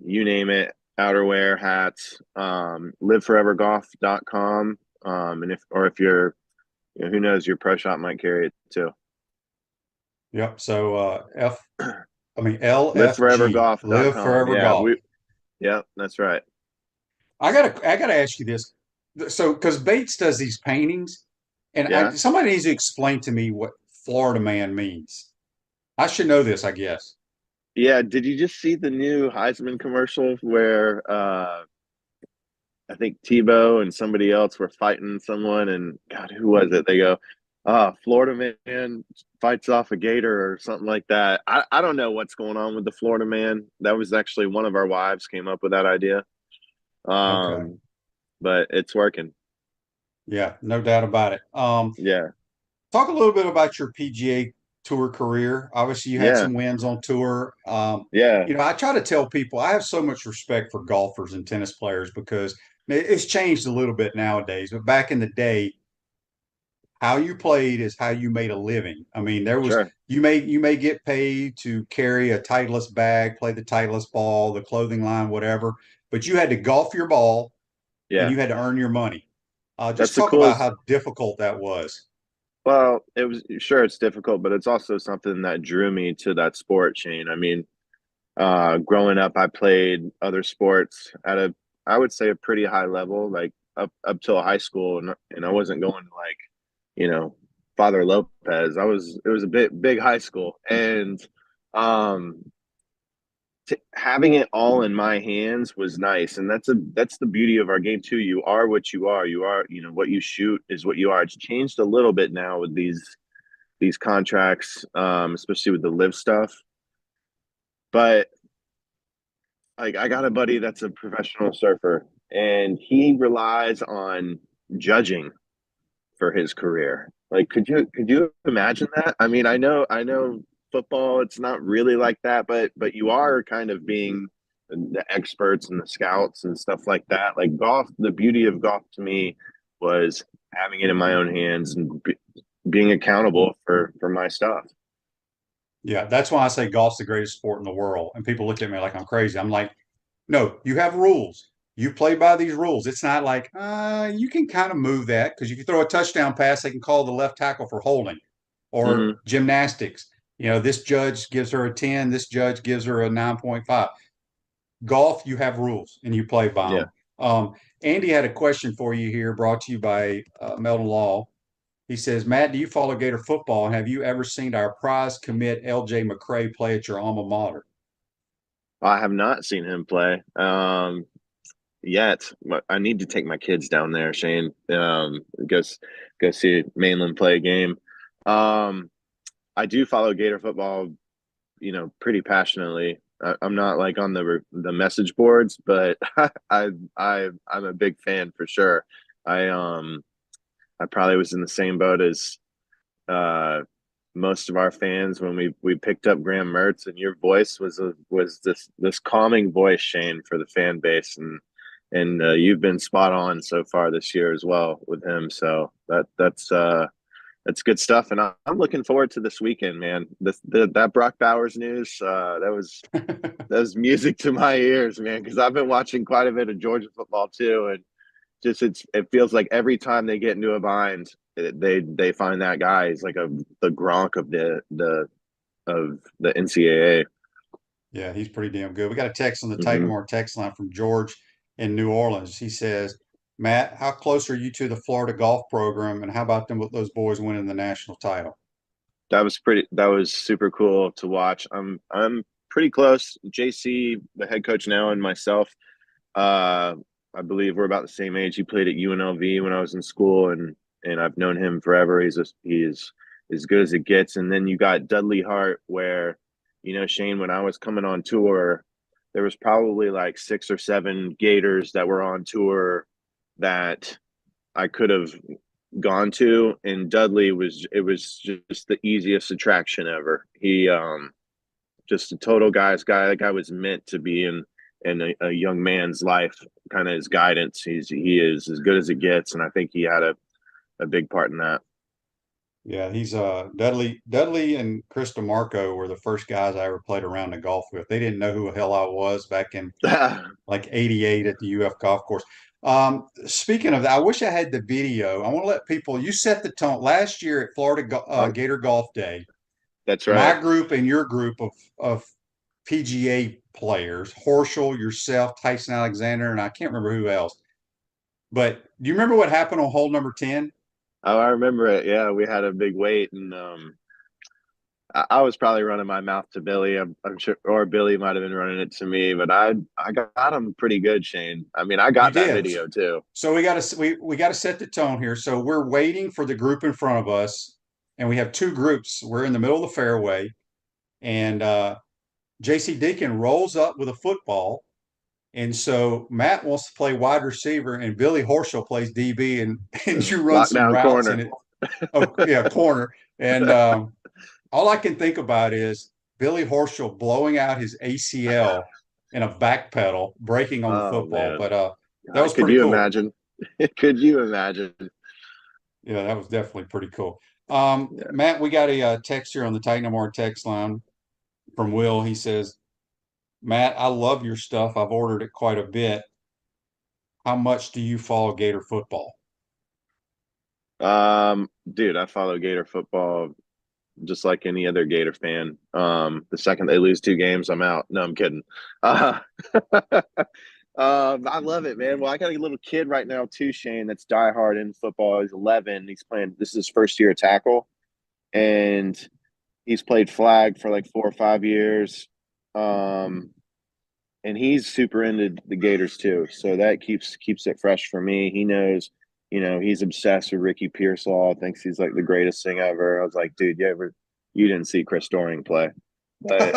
Speaker 7: you name it. outerwear, hats, liveforevergolf.com. And if you're, who knows, your pro shop might carry it too.
Speaker 2: Yep. So LFG, Live
Speaker 7: Liveforevergolf.com.
Speaker 2: Forever Golf.
Speaker 7: Yeah, that's right.
Speaker 2: I gotta ask you this. So, because Bates does these paintings, and
Speaker 7: Yeah.
Speaker 2: somebody needs to explain to me what Florida man means. I should know this, I guess.
Speaker 7: Yeah. Did you just see the new Heisman commercial where I think Tebow and somebody else were fighting someone, and God, who was it? They go, Florida man fights off a gator or something like that. I don't know what's going on with the Florida man. That was actually one of our wives came up with that idea.
Speaker 2: Okay.
Speaker 7: But it's working.
Speaker 2: Yeah, no doubt about it.
Speaker 7: Yeah.
Speaker 2: Talk a little bit about your PGA Tour career. Obviously, you had
Speaker 7: Yeah.
Speaker 2: some wins on tour.
Speaker 7: Yeah.
Speaker 2: I try to tell people I have so much respect for golfers and tennis players because it's changed a little bit nowadays. But back in the day, how you played is how you made a living. I mean, there was
Speaker 7: Sure.
Speaker 2: you may get paid to carry a Titleist bag, play the Titleist ball, the clothing line, whatever, but you had to golf your ball and
Speaker 7: Yeah.
Speaker 2: you had to earn your money. Just
Speaker 7: That's the
Speaker 2: talk about
Speaker 7: coolest.
Speaker 2: how difficult that was.
Speaker 7: Well, it was sure it's difficult, but it's also something that drew me to that sport, Shane. I mean, growing up, I played other sports at I would say a pretty high level, like up till high school, and I wasn't going to like, you know, Father Lopez. It was a big high school, and um, having it all in my hands was nice, and that's the beauty of our game too. You are what you are. You are, what you shoot is what you are. It's changed a little bit now with these contracts, especially with the live stuff, but like I got a buddy that's a professional surfer and he relies on judging for his career. Like could you imagine that? I mean, I know football it's not really like that, but you are kind of being the experts and the scouts and stuff like that. Like golf, the beauty of golf to me was having it in my own hands and being accountable for my stuff.
Speaker 2: Yeah, that's why I say golf's the greatest sport in the world. And people look at me like I'm crazy. I'm like, no, you have rules. You play by these rules. It's not like you can kind of move that because if you throw a touchdown pass, they can call the left tackle for holding or
Speaker 7: Hmm.
Speaker 2: gymnastics. This judge gives her a 10, this judge gives her a 9.5. Golf, you have rules and you play by
Speaker 7: Yeah.
Speaker 2: them. Andy had a question for you here, brought to you by Meldon Law. He says, Matt, do you follow Gator football? And have you ever seen our prize commit LJ McCray play at your alma mater?
Speaker 7: I have not seen him play yet. But I need to take my kids down there, Shane. Go see Mainland play a game. Um, I do follow Gator football, pretty passionately. I'm not like on the message boards, but I'm a big fan for sure. I um I probably was in the same boat as uh most of our fans when we picked up Graham Mertz, and your voice was this calming voice, Shane, for the fan base, and you've been spot on so far this year as well with him. So that's good stuff, and I'm looking forward to this weekend, man. That Brock Bowers news, that was music to my ears, man, because I've been watching quite a bit of Georgia football too, and just it feels like every time they get into a bind, they find that guy. He's like the Gronk of the NCAA.
Speaker 2: Yeah, he's pretty damn good. We got a text on the Titan
Speaker 7: Hmm.
Speaker 2: Moore text line from George in New Orleans. He says, Matt, how close are you to the Florida golf program? And how about them with those boys winning the national title?
Speaker 7: That was super cool to watch. I'm pretty close. JC, the head coach now, and myself. Uh, I believe we're about the same age. He played at UNLV when I was in school, and I've known him forever. He's as good as it gets. And then you got Dudley Hart, where, Shane, when I was coming on tour, there was probably like 6 or 7 Gators that were on tour that I could have gone to, and Dudley was just the easiest attraction ever. He just a total guy's guy. That guy was meant to be in a young man's life, kind of his guidance. He is as good as it gets, and I think he had a big part in that.
Speaker 2: Yeah, he's Dudley and Chris DeMarco were the first guys I ever played around the golf with. They didn't know who the hell I was back in like '88 at the UF golf course. Speaking of that, I wish I had the video. I want to let people, you set the tone last year at Florida Gator Golf Day.
Speaker 7: That's
Speaker 2: My
Speaker 7: right.
Speaker 2: group and your group of PGA players, Horschel, yourself, Tyson Alexander, and I can't remember who else. But do you remember what happened on hole number 10?
Speaker 7: Oh, I remember it. Yeah, we had a big wait, and I was probably running my mouth to Billy. I'm sure, or Billy might have been running it to me, but I got him pretty good, Shane. I mean, I
Speaker 2: You
Speaker 7: got that
Speaker 2: did.
Speaker 7: video too.
Speaker 2: So we got to set the tone here. So we're waiting for the group in front of us, and we have two groups. We're in the middle of the fairway, and JC Deacon rolls up with a football. And so Matt wants to play wide receiver, and Billy Horschel plays DB, and you run some
Speaker 7: Lockdown
Speaker 2: routes
Speaker 7: corner.
Speaker 2: in it. Oh yeah, corner. And all I can think about is Billy Horschel blowing out his ACL in a back pedal, breaking on the
Speaker 7: Oh
Speaker 2: football.
Speaker 7: man,
Speaker 2: But that was
Speaker 7: could
Speaker 2: pretty
Speaker 7: you
Speaker 2: cool.
Speaker 7: imagine? Could you imagine?
Speaker 2: Yeah, that was definitely pretty cool.
Speaker 7: Yeah.
Speaker 2: Matt, we got a text here on the Titan MR text line from Will. He says, Matt, I love your stuff. I've ordered it quite a bit. How much do you follow Gator football?
Speaker 7: Dude, I follow Gator football just like any other Gator fan. The second they lose 2 games, I'm out. No, I'm kidding. Uh, I love it, man. Well, I got a little kid right now too, Shane, that's diehard in football. He's 11. He's playing. This is his first year at tackle, and he's played flag for like 4 or 5 years. And he's super into the Gators too, so that keeps it fresh for me. He knows, he's obsessed with Ricky Pearsall. Thinks he's like the greatest thing ever. I was like, dude, you didn't see Chris Doring play, but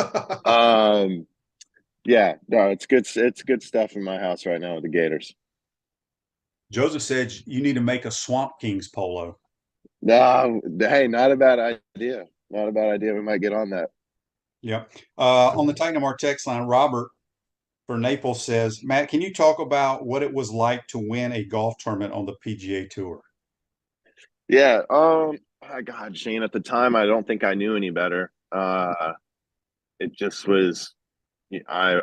Speaker 7: yeah, no, it's good. It's good stuff in my house right now with the Gators.
Speaker 2: Joseph said you need to make a Swamp Kings polo.
Speaker 7: No, hey, not a bad idea. Not a bad idea. We might get on that.
Speaker 2: Yep. On the Titan MR text line, Robert for Naples says, Matt, can you talk about what it was like to win a golf tournament on the PGA Tour?
Speaker 7: Yeah. God, Shane, at the time, I don't think I knew any better. It just was. I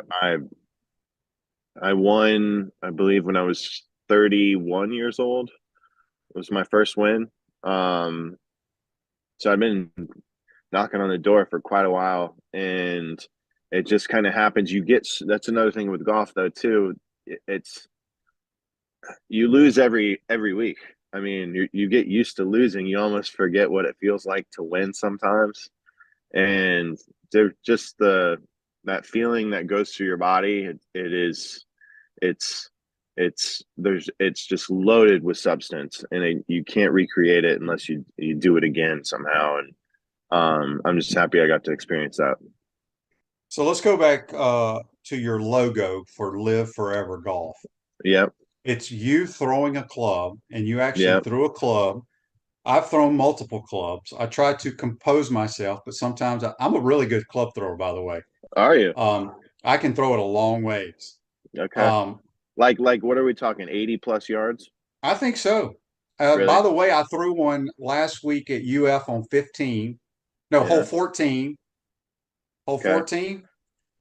Speaker 7: won, I believe, when I was 31 years old. It was my first win. So I've been knocking on the door for quite a while, and it just kind of happens. That's another thing with golf though too. It's you lose every week. I mean, you get used to losing. You almost forget what it feels like to win sometimes, and just that feeling that goes through your body. It's it's just loaded with substance, and you can't recreate it unless you do it again somehow. And I'm just happy I got to experience that.
Speaker 2: So let's go back to your logo for Live Forever Golf.
Speaker 7: Yep.
Speaker 2: It's you throwing a club, and you actually
Speaker 7: Yep.
Speaker 2: threw a club. I've thrown multiple clubs. I try to compose myself, but sometimes I'm a really good club thrower, by the way.
Speaker 7: Are you?
Speaker 2: I can throw it a long ways.
Speaker 7: Okay. Like what are we talking? 80 plus yards?
Speaker 2: I think so.
Speaker 7: Really?
Speaker 2: By the way, I threw one last week at UF on 15. No,
Speaker 7: Yeah.
Speaker 2: hole 14. Hole
Speaker 7: Okay.
Speaker 2: 14.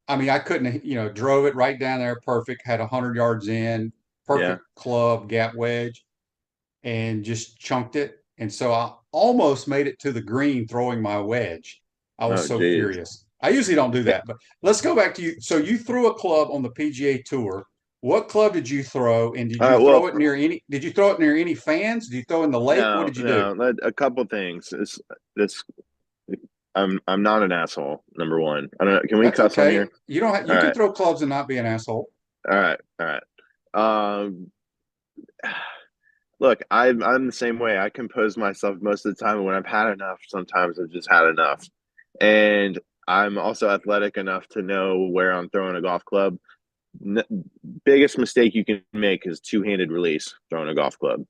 Speaker 2: I mean, I couldn't, drove it right down there, perfect, had 100 yards in, perfect club, gap wedge, and just chunked it. And so I almost made it to the green throwing my wedge. I was so
Speaker 7: geez.
Speaker 2: furious. I usually don't do that, but let's go back to you. So you threw a club on the PGA Tour. What club did you throw? And did you throw it near any? Did you throw it near any fans? Did you throw it in the lake?
Speaker 7: No,
Speaker 2: What did you do?
Speaker 7: A couple things. I'm not an asshole. Number one, I don't know. Can we
Speaker 2: That's
Speaker 7: cuss on
Speaker 2: okay.
Speaker 7: here?
Speaker 2: You don't have, you can throw clubs and not be an asshole.
Speaker 7: All right. Look, I'm the same way. I compose myself most of the time. When I've had enough, sometimes I've just had enough. And I'm also athletic enough to know where I'm throwing a golf club. Biggest mistake you can make is two-handed release throwing a golf club.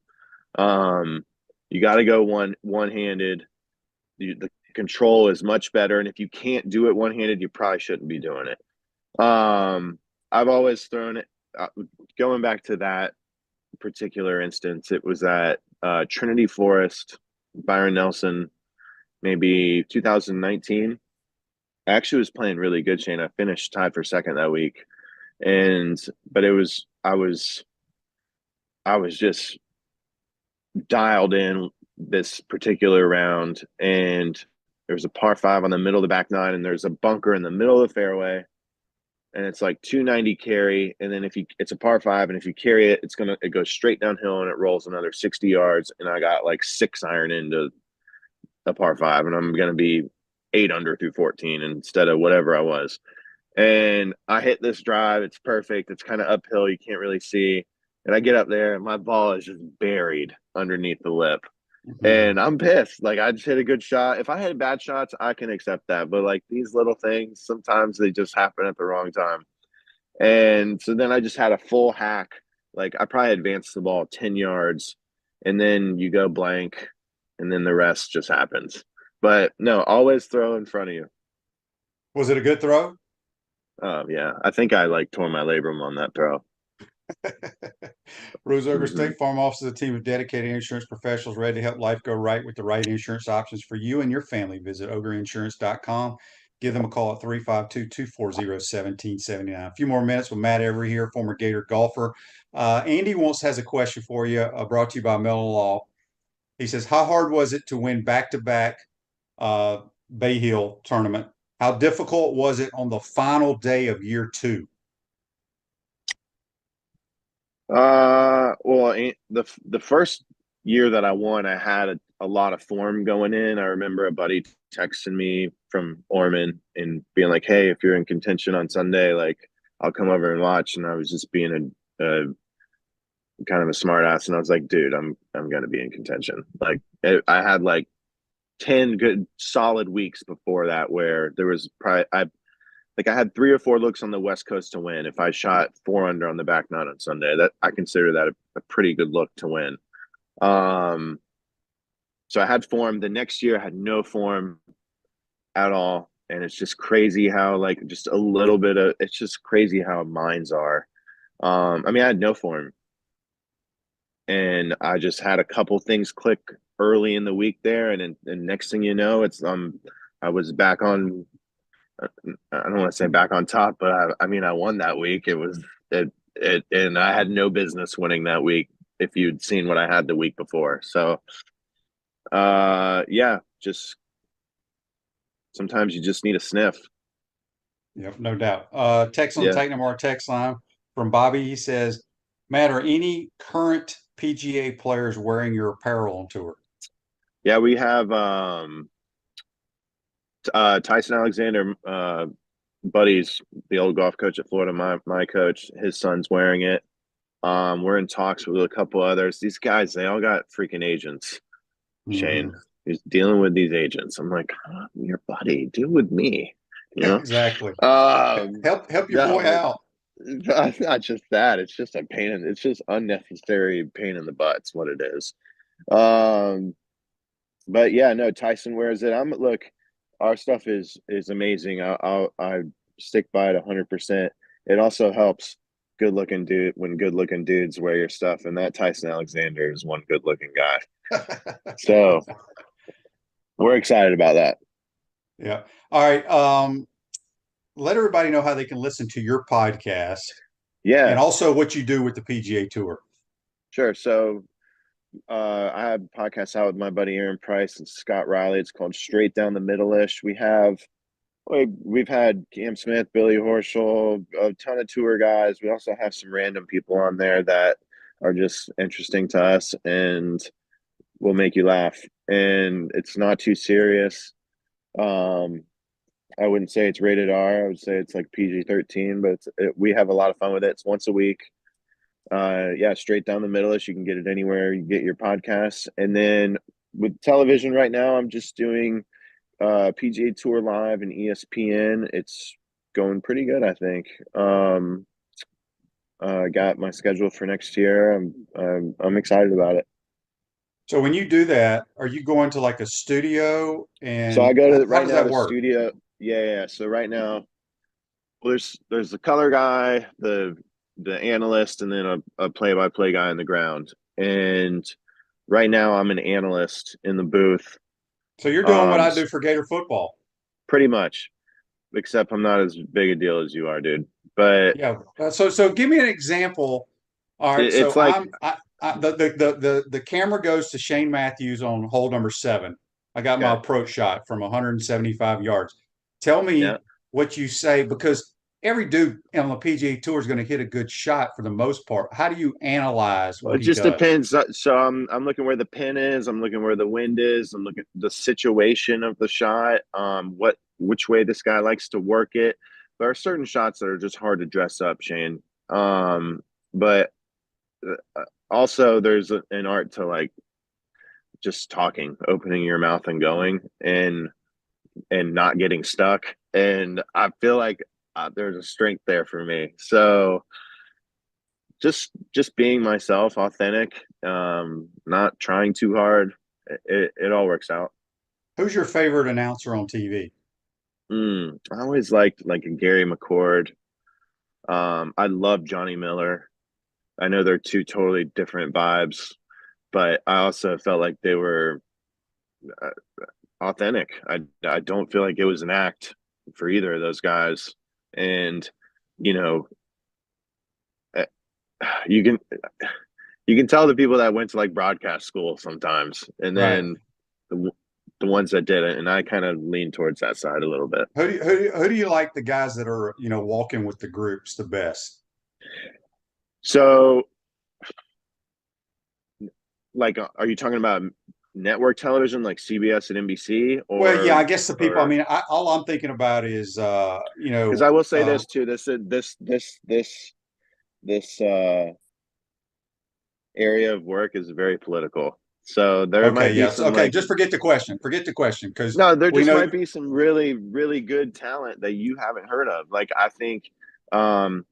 Speaker 7: You got to go one-handed. The control is much better, and if you can't do it one-handed, you probably shouldn't be doing it. I've always thrown it. Going back to that particular instance, it was at Trinity Forest, Byron Nelson, maybe 2019. I actually was playing really good, Shane. I finished tied for second that week. But I was just dialed in this particular round, and there was a par five on the middle of the back nine, and there's a bunker in the middle of the fairway, and it's like 290 carry, and then it's a par five, and if you carry it, it goes straight downhill and it rolls another 60 yards, and I got like 6-iron into a par five, and I'm gonna be 8 under through 14 instead of whatever I was. And I hit this drive. It's perfect. It's kind of uphill. You can't really see. And I get up there, and my ball is just buried underneath the lip. And I'm pissed. Like, I just hit a good shot. If I had bad shots, I can accept that. But, like, these little things, sometimes they just happen at the wrong time. And so then I just had a full hack. Like, I probably advanced the ball 10 yards, and then you go blank, and then the rest just happens. But, no, always throw in front of you.
Speaker 2: Was it a good throw?
Speaker 7: Yeah, I think I tore my labrum on that throw.
Speaker 2: Rose Ogre State Farm offers a team of dedicated insurance professionals ready to help life go right with the right insurance options for you and your family. Visit ogreinsurance.com. Give them a call at 352-240-1779. A few more minutes with Matt Every here, former Gator golfer. Andy has a question for you, brought to you by Mellon Law. He says, how hard was it to win back-to-back Bay Hill tournament? How difficult was it on the final day of year 2?
Speaker 7: Well, the first year that I won, I had a lot of form going in. I remember a buddy texting me from Ormond and being like, "Hey, if you're in contention on Sunday, like, I'll come over and watch." And I was just being a kind of a smart ass, and I was like, "Dude, I'm gonna be in contention." Like, I had like 10 good solid weeks before that where there was probably I had 3 or 4 looks on the West Coast to win. If I shot 4 under on the back nine on Sunday, that I consider that a pretty good look to win. So I had form. The next year I had no form at all. And it's just crazy how just a little bit of it's just crazy how minds are. I mean, I had no form. And I just had a couple things click early in the week there, and next thing you know, I was back on. I don't want to say back on top, but I mean, I won that week. And I had no business winning that week if you'd seen what I had the week before. So, yeah, just sometimes you just need a sniff.
Speaker 2: Yep, no doubt. Text on the Titan our text line from Bobby. He says, Matt, are any current PGA players wearing your apparel on tour?
Speaker 7: Yeah, we have Tyson Alexander, buddies, the old golf coach at Florida, my coach, his son's wearing it. We're in talks with a couple others. These guys, they all got freaking agents. Shane, he's dealing with these agents. I'm like, oh, your buddy, deal with me. You know?
Speaker 2: Exactly. Help your boy out.
Speaker 7: Not just that. It's just a pain. It's just unnecessary pain in the butt. It's what it is. But yeah, no, Tyson wears it. Look, our stuff is amazing. I stick by it 100%. It also helps good looking dudes wear your stuff, and that Tyson Alexander is one good looking guy. So we're excited about that.
Speaker 2: Yeah. All right. Let everybody know how they can listen to your podcast.
Speaker 7: Yeah.
Speaker 2: And also what you do with the PGA Tour.
Speaker 7: Sure. So I have a podcast out with my buddy Aaron Price and Scott Riley. It's called Straight Down the Middle-ish. We've had Cam Smith, Billy Horschel, a ton of tour guys. We also have some random people on there that are just interesting to us and will make you laugh. And it's not too serious. I wouldn't say it's rated R. I would say it's like PG-13, but we have a lot of fun with it. It's once a week. Yeah, Straight Down the Middle-ish. You can get it anywhere you get your podcasts. And then with television right now, I'm just doing PGA Tour Live and ESPN. It's going pretty good, I think. Got my schedule for next year. I'm excited about it.
Speaker 2: So when you do that, are you going to like a studio? And
Speaker 7: so I go to
Speaker 2: right now the
Speaker 7: studio. Yeah. So right now, there's the color guy, the analyst, and then a play-by-play guy on the ground. And right now I'm an analyst in the booth.
Speaker 2: So you're doing what I do for Gator football.
Speaker 7: Pretty much, except I'm not as big a deal as you are, dude. But
Speaker 2: Yeah. So give me an example. All right.
Speaker 7: it's
Speaker 2: So
Speaker 7: like,
Speaker 2: the camera goes to Shane Matthews on hole number 7. I got my
Speaker 7: okay,
Speaker 2: approach shot from 175 yards. Tell me
Speaker 7: yeah.
Speaker 2: what you say, because every dude on the PGA Tour is going to hit a good shot for the most part. How do you analyze
Speaker 7: Well,
Speaker 2: what
Speaker 7: it
Speaker 2: he
Speaker 7: just
Speaker 2: does?
Speaker 7: depends. So I'm looking where the pin is. I'm looking where the wind is. I'm looking the situation of the shot. Which way this guy likes to work it. There are certain shots that are just hard to dress up, Shane. But also there's an art to like just talking, opening your mouth and going, and not getting stuck. And I feel like there's a strength there for me. So just being myself, authentic, not trying too hard, it all works out.
Speaker 2: Who's your favorite announcer on TV?
Speaker 7: I always liked like a Gary McCord. I love Johnny Miller. I know they're two totally different vibes, but I also felt like they were uh, authentic. I don't feel like it was an act for either of those guys. And you know, uh, you can tell the people that went to like broadcast school sometimes, and
Speaker 2: Right.
Speaker 7: then the the ones that didn't. And I kind of lean towards that side a little bit.
Speaker 2: Who do you like, the guys that are, walking with the groups the best?
Speaker 7: So, like, are you talking about network television, like CBS and NBC,
Speaker 2: Well, yeah, I
Speaker 7: or
Speaker 2: guess the people. I
Speaker 7: or
Speaker 2: mean, all I'm thinking about is,
Speaker 7: because I will say this too. This area of work is very political. So there
Speaker 2: okay,
Speaker 7: might be
Speaker 2: yes,
Speaker 7: some
Speaker 2: okay.
Speaker 7: like
Speaker 2: Just forget the question. Forget the question, because
Speaker 7: no, there
Speaker 2: we
Speaker 7: just
Speaker 2: know.
Speaker 7: might be some really, really good talent that you haven't heard of. Like I think um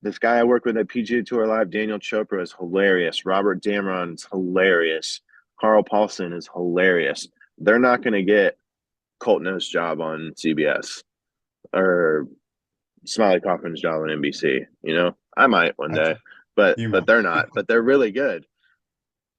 Speaker 7: this guy I work with at PGA Tour Live, Daniel Chopra, is hilarious. Robert Damron is hilarious. Carl Paulson is hilarious. They're not going to get Colt Know's job on CBS or Smiley Kaufman's job on NBC. You know, I might one day, but
Speaker 2: You might.
Speaker 7: they're not. But they're really good.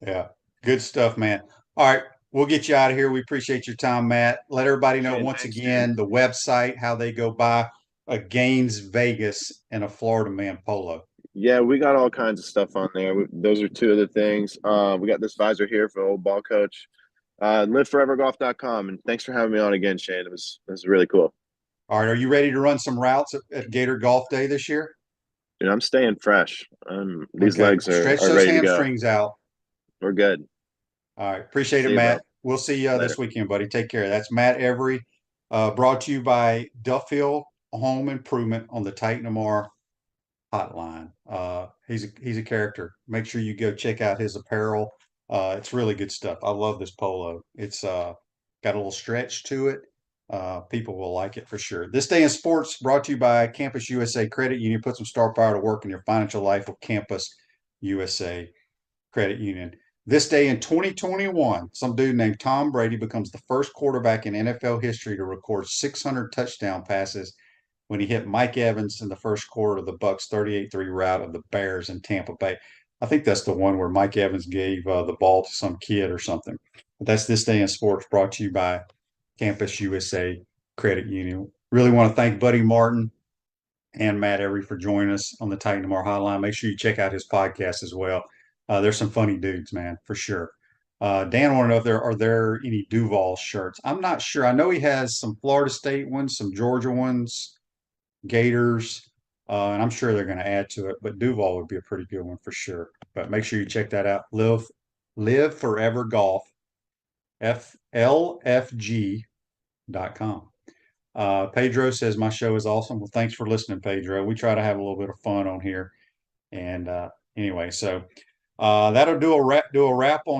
Speaker 2: Yeah, good stuff, man. All right, we'll get you out of here. We appreciate your time, Matt. Let everybody know
Speaker 7: Shane,
Speaker 2: once
Speaker 7: thanks, dude.
Speaker 2: again the website, how they go by a Gaines Vegas and a Florida Man polo.
Speaker 7: Yeah, we got all kinds of stuff on there. Those are two of the things. We got this visor here for old ball coach. Liveforevergolf.com. And thanks for having me on again, Shane. It was really cool.
Speaker 2: All right, are you ready to run some routes at Gator Golf Day this year?
Speaker 7: And I'm staying fresh. These
Speaker 2: Okay,
Speaker 7: legs
Speaker 2: stretch
Speaker 7: are
Speaker 2: those
Speaker 7: ready to go.
Speaker 2: hamstrings out.
Speaker 7: We're good.
Speaker 2: All right. Appreciate it,
Speaker 7: See you, bro.
Speaker 2: Matt. We'll see you
Speaker 7: Later.
Speaker 2: this weekend, buddy. Take care. That's Matt Every, brought to you by Duffield Home Improvement on the Titan Amar hotline. He's a character. Make sure you go check out his apparel. It's really good stuff. I love this polo. It's got a little stretch to it. People will like it for sure. This Day in Sports brought to you by Campus USA Credit Union. Put some star power to work in your financial life with Campus USA Credit Union. This day in 2021, some dude named Tom Brady becomes the first quarterback in NFL history to record 600 touchdown passes when he hit Mike Evans in the first quarter of the Bucs 38-3 rout of the Bears in Tampa Bay. I think that's the one where Mike Evans gave the ball to some kid or something. But that's This Day in Sports, brought to you by Campus USA Credit Union. Really want to thank Buddy Martin and Matt Every for joining us on the Titan Tomorrow Hotline. Make sure you check out his podcast as well. There's some funny dudes, man, for sure. Dan want to know if are there any Duval shirts. I'm not sure. I know he has some Florida State ones, some Georgia ones, Gators, and I'm sure they're going to add to it. But Duval would be a pretty good one for sure. But make sure you check that out. Live Forever Golf, FLFG.com. Pedro says my show is awesome. Well, thanks for listening, Pedro. We try to have a little bit of fun on here. And anyway, so that'll do a wrap on